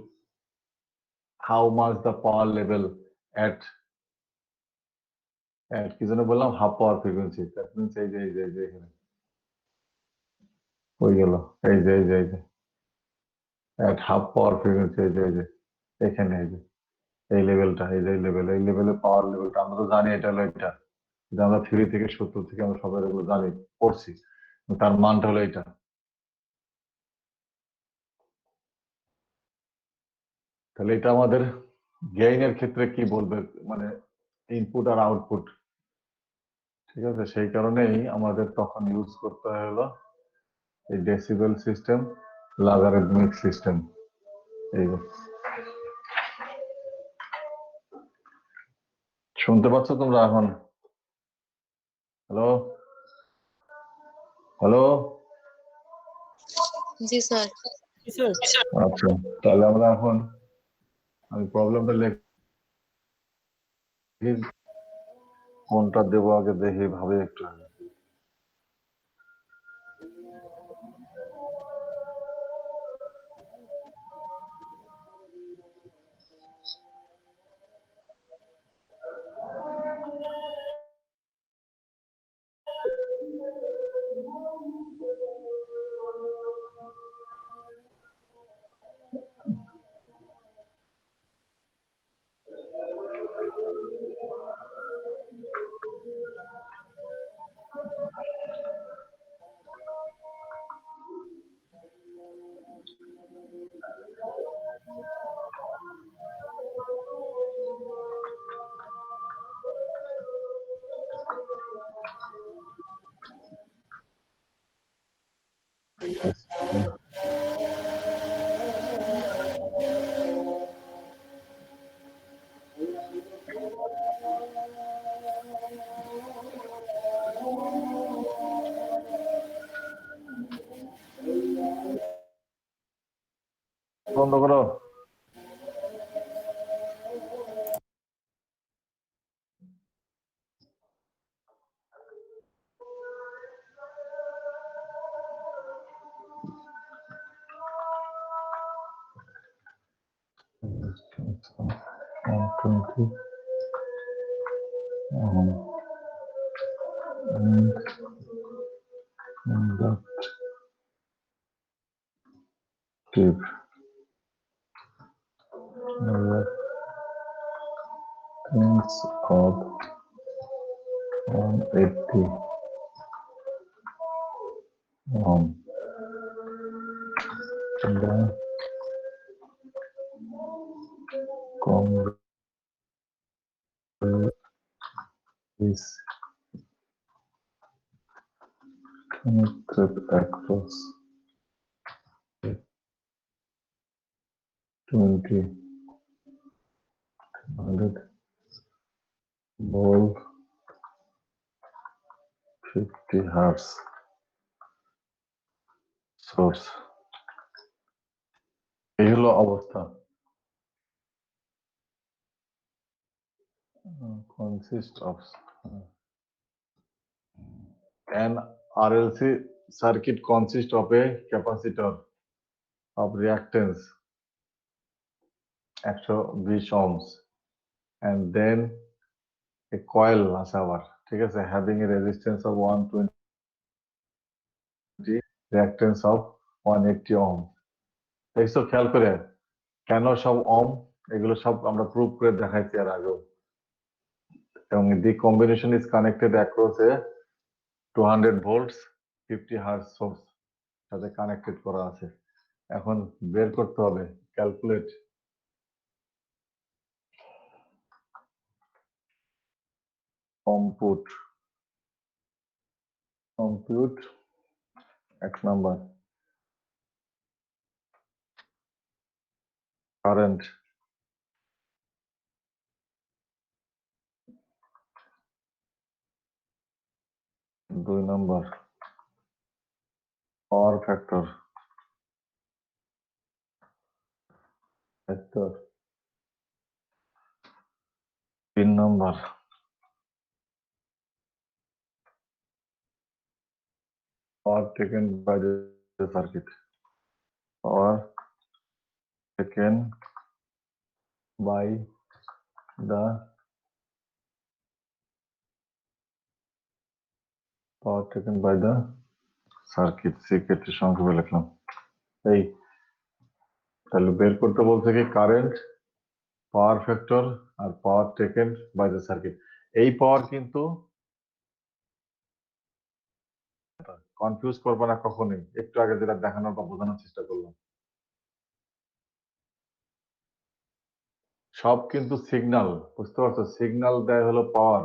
how much the power level at কি জন্য বললাম half power frequency, that means এই যে এখানে হয়ে গেল, এই যে at half power frequency, এই যে এখানে এই লেভেলটা, এই লেভেলে পাওয়ার লেভেলটা আমরা তো জানি এটা হলো এটা, এটা আমরা 3 থেকে 70 থেকে আমরা সবাই এগুলো জানি, পড়ছি, তার মানটা হলো এটা। তাহলে এটা আমাদের গেইনের ক্ষেত্রে কি বলবে, মানে ইনপুট আর আউটপুট, ঠিক আছে? সেই কারণেই আমাদের তখন ইউজ করতে হলো এই ডেসিবেল সিস্টেম, লগারিদমিক সিস্টেম। এই শুনতে পাচ্ছ তোমরা এখন? হ্যালো হ্যালো, জি স্যার। আচ্ছা তাহলে আমরা এখন, আমি প্রবলেমটা লিখি, কোনটা দেবো আগে দেখি, ভাবে একটু আগে। বন্ধ করো। Things of 180 ohm. The converter is connected across 100 volt 50 hertz source. এই হলো অবস্থা। Consist of an RLC circuit consists of a capacitor of reactance 120 ohms and then a coil আছে আবার, ঠিক আছে, having a resistance of 120 reactance of 180 ohm। দেখছো খেয়াল করে কেন সব ওম, এগুলো সব আমরা প্রুভ করে দেখাইছি এর আগেও। এবং the combination is connected across a 200 volts 50 hertz source সাথে কানেক্টেড করা আছে। এখন বের করতে হবে, calculate compute compute 1 number current, 2 number power factor 3 number power taken by the circuit, power taken by the circuit, circuit সংক্ষেপে লিখলাম। এই তাহলে বের করতে বলছে কি কারেন্ট, পাওয়ার ফ্যাক্টর আর power taken by the circuit. এই পাওয়ার কিন্তু কনফিউজ করবে না কখনোই, একটু আগে যেটা দেখানোর বা বোঝানোর চেষ্টা করলাম। সব কিন্তু সিগন্যাল, বুঝতে পারছো, সিগন্যাল দেয় হলো পাওয়ার,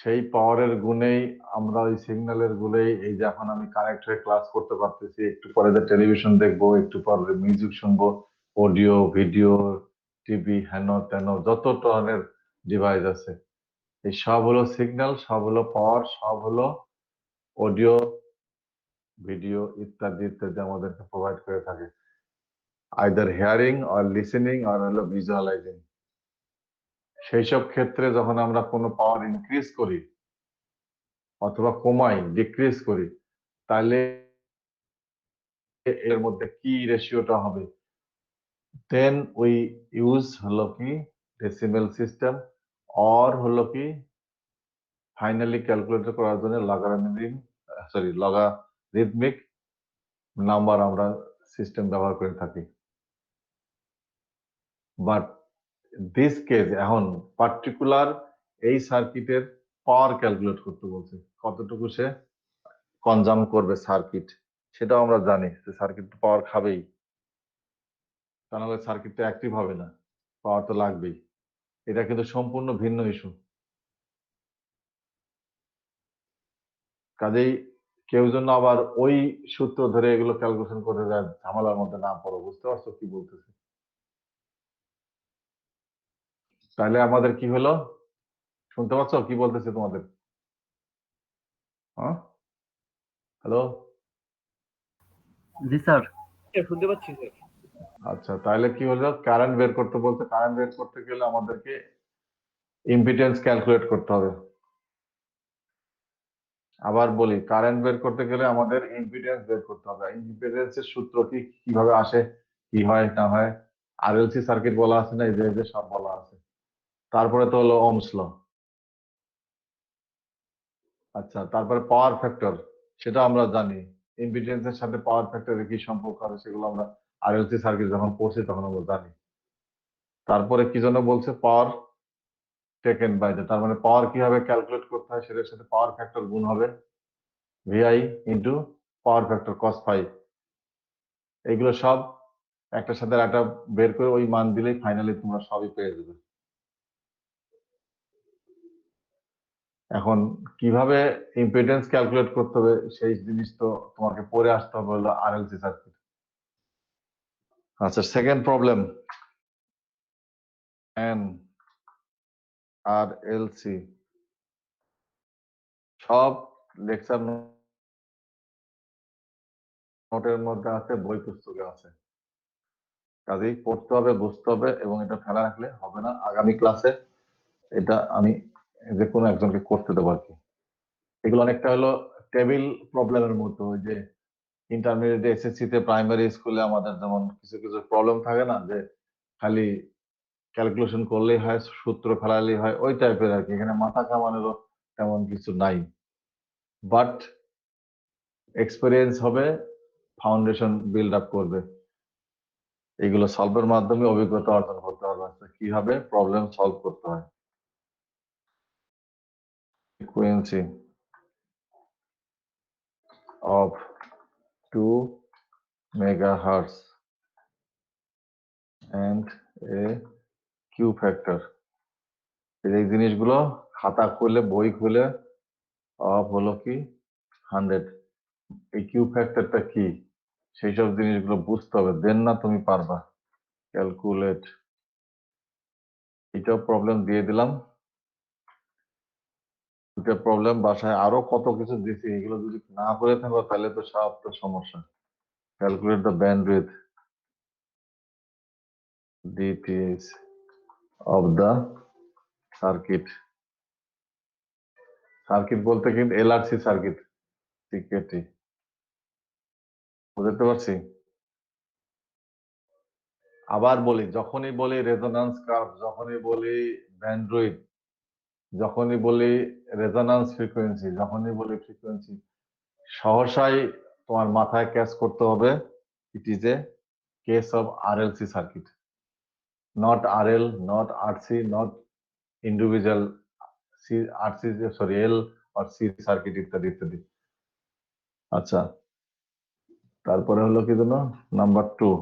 সেই পাওয়ারের গুণেই আমরা ওই সিগন্যালের গুণেই এই যে এখন আমি কানেক্ট হয়ে ক্লাস করতে পারতেছি, একটু পরে যে টেলিভিশন দেখবো, একটু পরে মিউজিক শুনবো, অডিও ভিডিও টিভি হেন তেন যত ধরনের ডিভাইস আছে, এই সব হলো সিগন্যাল, সব হলো পাওয়ার, সব হলো অডিও ভিডিও ইত্যাদি ইত্যাদি আমাদেরকে প্রোভাইড করে থাকে, আইদার হিয়ারিং অর লিসেনিং আর হলো ভিজুয়ালাইজিং। সেই সব ক্ষেত্রে যখন আমরা কোনো পাওয়ার ইনক্রিজ করি অথবা কমাই, ডিক্রিজ করি, তাহলে এর মধ্যে কি রেশিওটা হবে, দেন উই ইউজ হলো কি ডেসিমেল সিস্টেম, অর হলো কি ফাইনালি ক্যালকুলেট করার জন্য লগারিদমিক নাম্বার আমরা সিস্টেম ব্যবহার করে থাকি। বাট দিস কেস এখন পার্টিকুলার এই সার্কিটের পাওয়ার ক্যালকুলেট করতে বলছে, কতটুকু সে কনজাম করবে সার্কিট, সেটাও আমরা জানি যে সার্কিট পাওয়ার খাবেই, তা নাহলে সার্কিটটা অ্যাক্টিভ হবে না, পাওয়ার তো লাগবেই। এটা কিন্তু সম্পূর্ণ ভিন্ন ইস্যু। কাজেই কেউ জন্য আবার ওই সূত্র ধরে এগুলো ক্যালকুলেশন করতে যায়, ঝামেলার মধ্যে না পড়ো। বুঝতে পারছো কি বলতেছি? তাহলে আমাদের কি হলো, শুনতে পাচ্ছ কি বলতেছে তোমাদের? হ্যাঁ, হ্যালো। জি স্যার। শুনতে পাচ্ছি স্যার। আচ্ছা, তাহলে কি হলো, কারেন্ট বের করতে বলতে, কারেন্ট বের করতে গেলে আমাদেরকে ইম্পিডেন্স ক্যালকুলেট করতে হবে। আবার বলি, কারেন্ট বের করতে গেলে আমাদের ইম্পিডেন্স বের করতে হবে। ইম্পিডেন্সের সূত্র কি, কিভাবে আসে, কি হয় না হয়, আরএলসি সার্কিট বলা আছে না, এই যে সব বলা আছে। তারপরে তো হলো ওহমস ল। আচ্ছা, তারপরে পাওয়ার ফ্যাক্টর, সেটা আমরা জানি। ইম্পিডেন্সের সাথে পাওয়ার ফ্যাক্টরের কি সম্পর্ক আছে সেগুলো আমরা আরএলসি সার্কিট যখন পড়ছি তখন আমরা জানি। তারপরে কি জন্য বলছে, পাওয়ার টেকেন বাই দ্য, তার মানে পাওয়ার কিভাবে ক্যালকুলেট করতে হয়, সেটার সাথে পাওয়ার ফ্যাক্টর গুণ হবে VI into power factor cos phi. এগুলো সব একটার সাথে একটা বের করে ওই মান দিলেই ফাইনালি তোমরা সবই পেয়ে যাবে। এখন কিভাবে ইম্পিডেন্স ক্যালকুলেট করতে হবে সেই জিনিস তো তোমাকে পড়ে আসতে হবে, হলো আরএলসি সার্কিট। আচ্ছা, সেকেন্ড প্রবলেম, এন আর এল সি, সব লেকচার নোটের মধ্যে আছে, বই পুস্তকে আছে। কাজেই পড়তে হবে, বুঝতে হবে, এবং এটা ফেলা রাখলে হবে না। আগামী ক্লাসে এটা আমি যে কোনো একজনকে করতে দেবো আর কি। এগুলো অনেকটা হলো টেবিল প্রবলেমের মতো, ওই যে ইন্টারমিডিয়েট এসএসসি তে প্রাইমারি স্কুলে আমাদের যেমন কিছু কিছু প্রবলেম থাকে না, যে খালি ক্যালকুলেশন করলেই হয়, সূত্র ফেলালেই হয়, ওই টাইপের আর কি। এখানে মাথা কামানোরও তেমন কিছু নাই, বাট এক্সপেরিয়েন্স হবে, ফাউন্ডেশন বিল্ড আপ করবে। এগুলো সলভের মাধ্যমে অভিজ্ঞতা অর্জন করতে হবে, কিভাবে প্রবলেম সলভ করতে হয়। Frequency of 2 megahertz and a Q factor, এই জিনিসগুলো খাতা খুলে, বই খুলে, অফ হলো কি 100, এই কিউ ফ্যাক্টরটা কি, সেই সব জিনিসগুলো বুঝতে হবে, দেন না তুমি পারবা। ক্যালকুলেট, এটাও প্রবলেম দিয়ে দিলাম। দুটো প্রবলেম, বাসায় আরো কত কিছু দিছি, এগুলো যদি না করে থাকো তাহলে তো সব তো সমস্যা। Calculate the bandwidth DTH of the circuit. Circuit বলতে কিন্তু এলআরসি সার্কিট, সিকেটি, বুঝতে পারছি। আবার বলি, যখনই বলি রেজোন্যান্স কার্ভ, যখনই বলি ব্যান্ডউইথ, যখনই বলি রেজোন্যান্স ফ্রিকোয়েন্সি, যখনই বলি ফ্রিকোয়েন্সি, সহসাই তোমার মাথায় ক্যাচ করতে হবে, it is a case of RLC circuit, not RL, not RC, not individual C, RC, sorry, L R C circuit, ইত্যাদি ইত্যাদি। আচ্ছা, তারপরে হলো কি জন্য, number 2,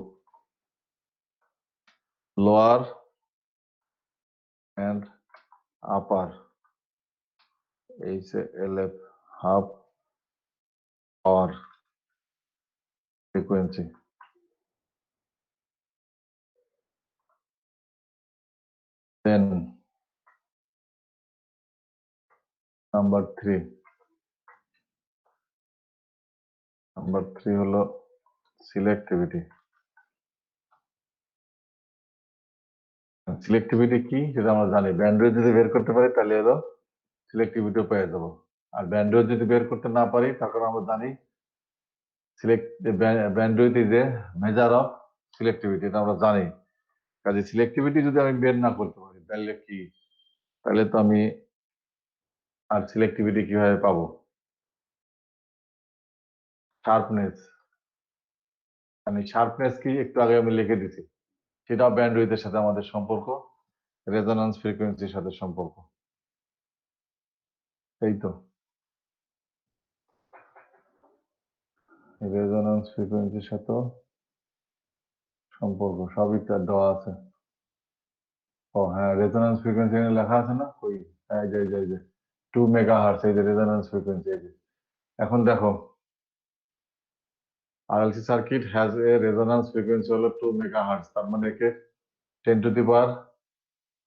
lower and upper HLF half power frequency. Then number 3, হলো সিলেক্টিভিটি। সিলেক্টিভিটি কি সেটা আমরা জানি, ব্যান্ডউইথ যদি বের করতে পারি তাহলে হলো সিলেক্টিভিটিও পেয়ে যাবো। আর ব্যান্ডউইথ যদি বের করতে না পারি, তখন আমরা জানি bandwidth is a measure of selectivity, এটা আমরা জানি। কাজে সিলেক্টিভিটি যদি আমি বের না করতে পারি তাহলে কি, তাহলে তো আমি আর সিলেক্টিভিটি কিভাবে পাবো? শার্পনেস, মানে শার্পনেস কি একটু আগে আমি লিখে দিছি, সেটা ব্যান্ডউইথের সাথে আমাদের সম্পর্ক, রেজোন্যান্স ফ্রিকোয়েন্সির সাথে সম্পর্ক, এই তো। রেজোন্যান্স ফ্রিকোয়েন্সির সাথে সম্পর্ক সবই তার দেওয়া আছে। ও হ্যাঁ, রেজোন্যান্স ফ্রিকোয়েন্সি লেখা আছে না, ওই এই যে 2 মেগাহার্টজ, এই যে রেজোন্যান্স ফ্রিকোয়েন্সি। এই যে এখন দেখো, RLC circuit has a resonance frequency হলো 2 মেগাহার্টজ, তার মানে একে 10 টু দি পাওয়ার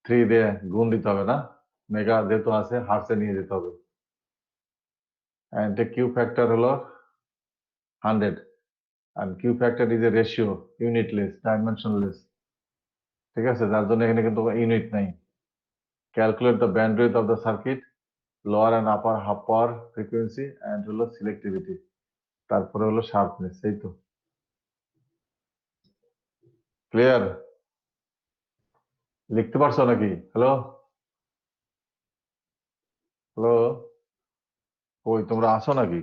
3 দিয়ে গুণ দিতে হবে না, মেগা যেহেতু আছে হার্টসে নিয়ে যেতে হবে। এন্ড কিউ ফ্যাক্টর হলো 100, and Q factor is a ratio, unitless, dimensionless, ঠিক আছে, যার জন্য এখানে কিন্তু ইউনিট নাই। Calculate the bandwidth of the circuit, lower and upper half power frequency, and হলো সিলেক্টিভিটি, তারপরে হলো শার্পনেস। এই তো ক্লিয়ার? লিখতে পারছো নাকি? হ্যালো হ্যালো, ওই তোমরা আসো নাকি?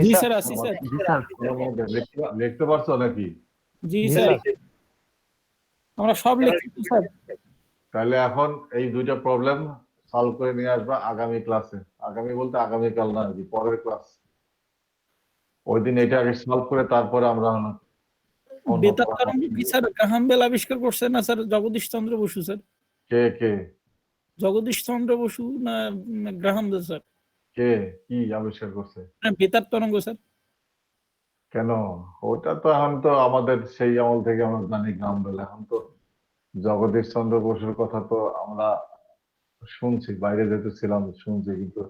জি স্যার, আছি স্যার। জি স্যার। লিখতে পারছো নাকি? জি জি স্যার, স্যার। আমরা সব লিখছি তো স্যার। তাহলে এখন এই দুইটা প্রবলেম সলভ করে নিয়ে আসবা আগামী ক্লাসে। আগামী বলতে আগামীকাল না, আর কি, পরের ক্লাস। ওই দিন এটা আগে সলভ করে তারপরে আমরা হলো অন্য বেতার পড়াশোনা তরঙ্গ কি করব। স্যার গ্রাহাম বেল আবিষ্কার করছে না স্যার জগদীশ চন্দ্র বসু স্যার? কে কে জগদীশ চন্দ্র বসু না গ্রাহাম বেল স্যার? কে কি আবিষ্কার করছে? না, বেতার তরঙ্গ স্যার। কেন? ওটা তো এখন তো আমাদের সেই আমল থেকে আমরা জানি গ্রাম বেল। এখন তো জগদীশ চন্দ্র বসুর কথা তো আমরা শুনছি, বাইরে যেহেতু ছিলাম শুনছি, কিন্তু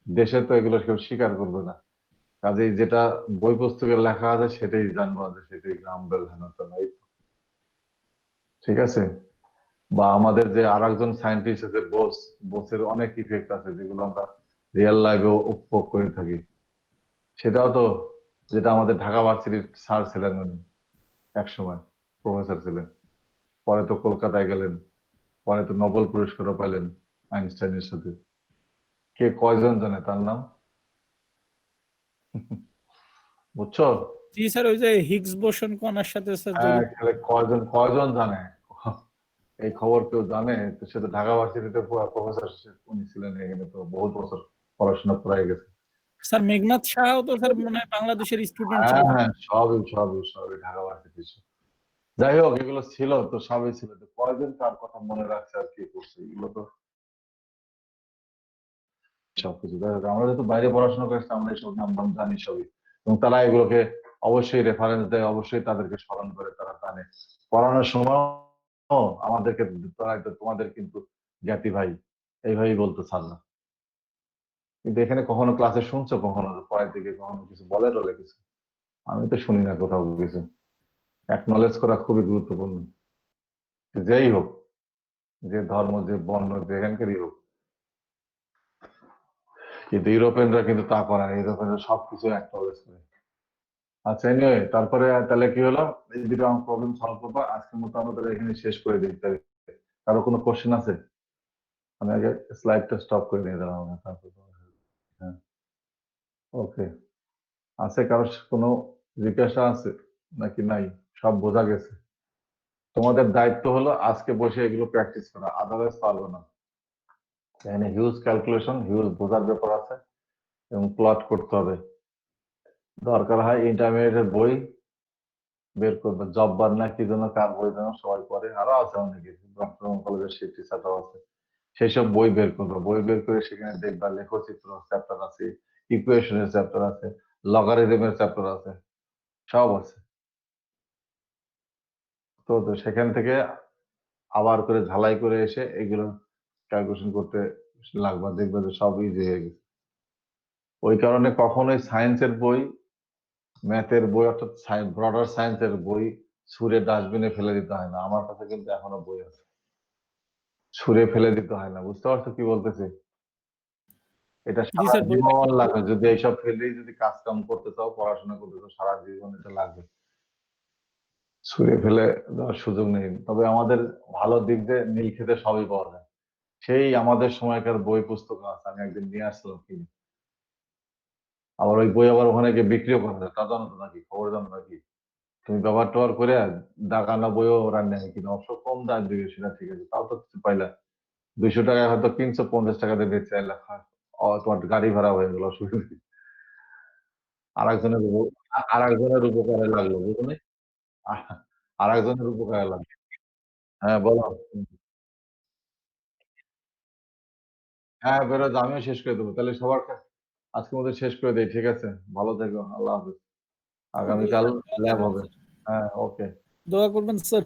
দেশে তো এগুলো কেউ স্বীকার করবে না। কাজেই যেটা বই পুস্তকে লেখা আছে সেটাই জানবো, যে সেটাই গ্রাম বেল হেন তেন, এই তো। ঠিক আছে? বা আমাদের যে আর একজন সায়েন্টিস্ট আছে বোসের অনেক ইফেক্ট আছে যেগুলো আমরা রিয়েল লাইফেও উপভোগ করে থাকি। সেটাও তো, যেটা আমাদের ঢাকা ভার্সিটির স্যার ছিলেন উনি, একসময় প্রফেসর ছিলেন, পরে তো কলকাতায় গেলেন, পরে তো নোবেল পুরস্কারও পেলেন আইনস্টাইনের সাথে। কে কয়জন জানে তার নাম? বুঝছো? জি স্যার, ওই যে হিগস বোসন কণার সাথে স্যার হ্যাঁ, জড়িত। তাহলে কয়জন কয়জন জানে এই খবর? কেউ জানে? তো সে তো ঢাকা ভার্সিটিতে প্রফেসর উনি ছিলেন, এখানে তো বহুত বছর পড়াশোনা করাই গেছে। স্যার মেঘনাথ সাহাও তো স্যার মনে হয় বাংলাদেশের স্টুডেন্ট ছিল। হ্যাঁ হ্যাঁ, সবই ঢাকা ভার্সিটি। যাই হোক, এগুলো ছিল তো, সবই ছিল তো, কয়জন কার কথা মনে রাখছে আর কি করছে এগুলো তো সবকিছু। যাই হোক, আমরা যেহেতু বাইরে পড়াশোনা করেছি আমরা এইসব নাম নাম জানি সবই, এবং তারা এগুলোকে অবশ্যই রেফারেন্স দেয়, অবশ্যই তাদেরকে স্মরণ করে, তারা জানে। পড়ানোর সময় আমাদেরকে তারা তোমাদের কিন্তু জ্ঞাতি ভাই এইভাবেই বলতো স্যাররা। কিন্তু এখানে কখনো ক্লাসে শুনছো কখনো পরের দিকে কখনো কিছু বলে টলে কিছু? আমি তো শুনি না কোথাও কিছু। অ্যাকনলেজ করা খুবই গুরুত্বপূর্ণ, যেই হোক, যে ধর্ম, যে বর্ণ, যেখানকারই হোক। কিন্তু ইউরোপিয়ানরা কিন্তু তা করে না, ইউরোপিয়ানরা সবকিছু অ্যাকনলেজ করে। আচ্ছা, এনিওয়ে, তারপরে তাহলে কি হলো? এই দুটো আমার প্রবলেম সলভ করবো আজকের মতো, আমরা তাহলে এখানে শেষ করে দিই। তাই কারো কোনো কোশ্চেন আছে? আমি আগে স্লাইডটা স্টপ করে নিয়ে দিলাম আমরা, তারপর হ্যাঁ, ওকে। আছে কারো কোনো জিজ্ঞাসা আছে নাকি নাই? সব বোঝা গেছে? তোমাদের দায়িত্ব হলো আজকে বসে এগুলো প্র্যাকটিস করা, আদারওয়াইজ পারবে না। এখানে হিউজ ক্যালকুলেশন, হিউজ বোঝার ব্যাপার আছে, এবং প্লট করতে হবে। দরকার হয় ইন্টারমিডিয়েটের বই বের করবে, জব্বার না কি জন্য, কার বই যেন সবাই পড়ে, আরো আছে অনেকে, কলেজের শিক্ষি ছাত্র আছে, সেই সব বই বের করবে। বই বের করে সেখানে দেখবা লেখচিত্র চ্যাপ্টার আছে, ইকুয়েশনের চ্যাপ্টার আছে, লগারিদমের চ্যাপ্টার আছে, সব আছে। তো তো সেখান থেকে আবার করে ঝালাই করে এসে এগুলো ক্যালকুলেশন করতে লাগবে, দেখবে যে সব ইজি হয়ে গেছে। ওই কারণে কখনোই সায়েন্সের বই, ম্যাথের বই, অর্থাৎ ব্রডার সায়েন্সের বই ছুঁড়ে ডাস্টবিনে ফেলে দিতে হয় না। আমার কাছে কিন্তু এখনো বই আছে, ছুঁড়ে ফেলে দিতে হয় না। বুঝতে পারছো কি বলতেছি? এটা জি সারা স্যার, বই জীবন লাগবে, যদি এইসব ফেলেই যদি কাজ কাম করতে চাও, পড়াশোনা করতে চাও, সারা জীবন এটা লাগবে। ছুঁড়ে ফেলে দেওয়ার সুযোগ নেই। তবে আমাদের ভালো দিক দিয়ে নীল খেতে সবই পাওয়া যায়। সেই আমাদের সময়কার বই পুস্তক আছে, আমি একদিন নিয়ে আসলাম কিনে। আবার ওই বই আবার ওখানে গিয়ে বিক্রিও করা যায়, তা জানো তো নাকি? খবর জানো নাকি? তুমি ব্যবহার টবহার করে দাগানো বইও ওরা নেয় কিনা, অবশ্য কম দাম দিবে, সেটা ঠিক আছে, তাও তো কিছু পাইলা। 200 টাকায় হয়তো কিনছো, 50 টাকা দিয়ে বেঁচে আইলা, তোমার গাড়ি ভাড়া হয়ে গেল, অসুবিধা নেই। আর একজনের উপকারে লাগলো, বুঝলি? আর একজনের উপকারে লাগলো। হ্যাঁ, বলো। হ্যাঁ, বেরো, আমিও শেষ করে দেবো তাহলে। সবার আজকের মধ্যে শেষ করে দেই, ঠিক আছে? ভালো থেকো, আল্লাহ হাফেজ। আগামীকাল ল্যাব হবে। হ্যাঁ, ওকে। দোয়া করবেন স্যার।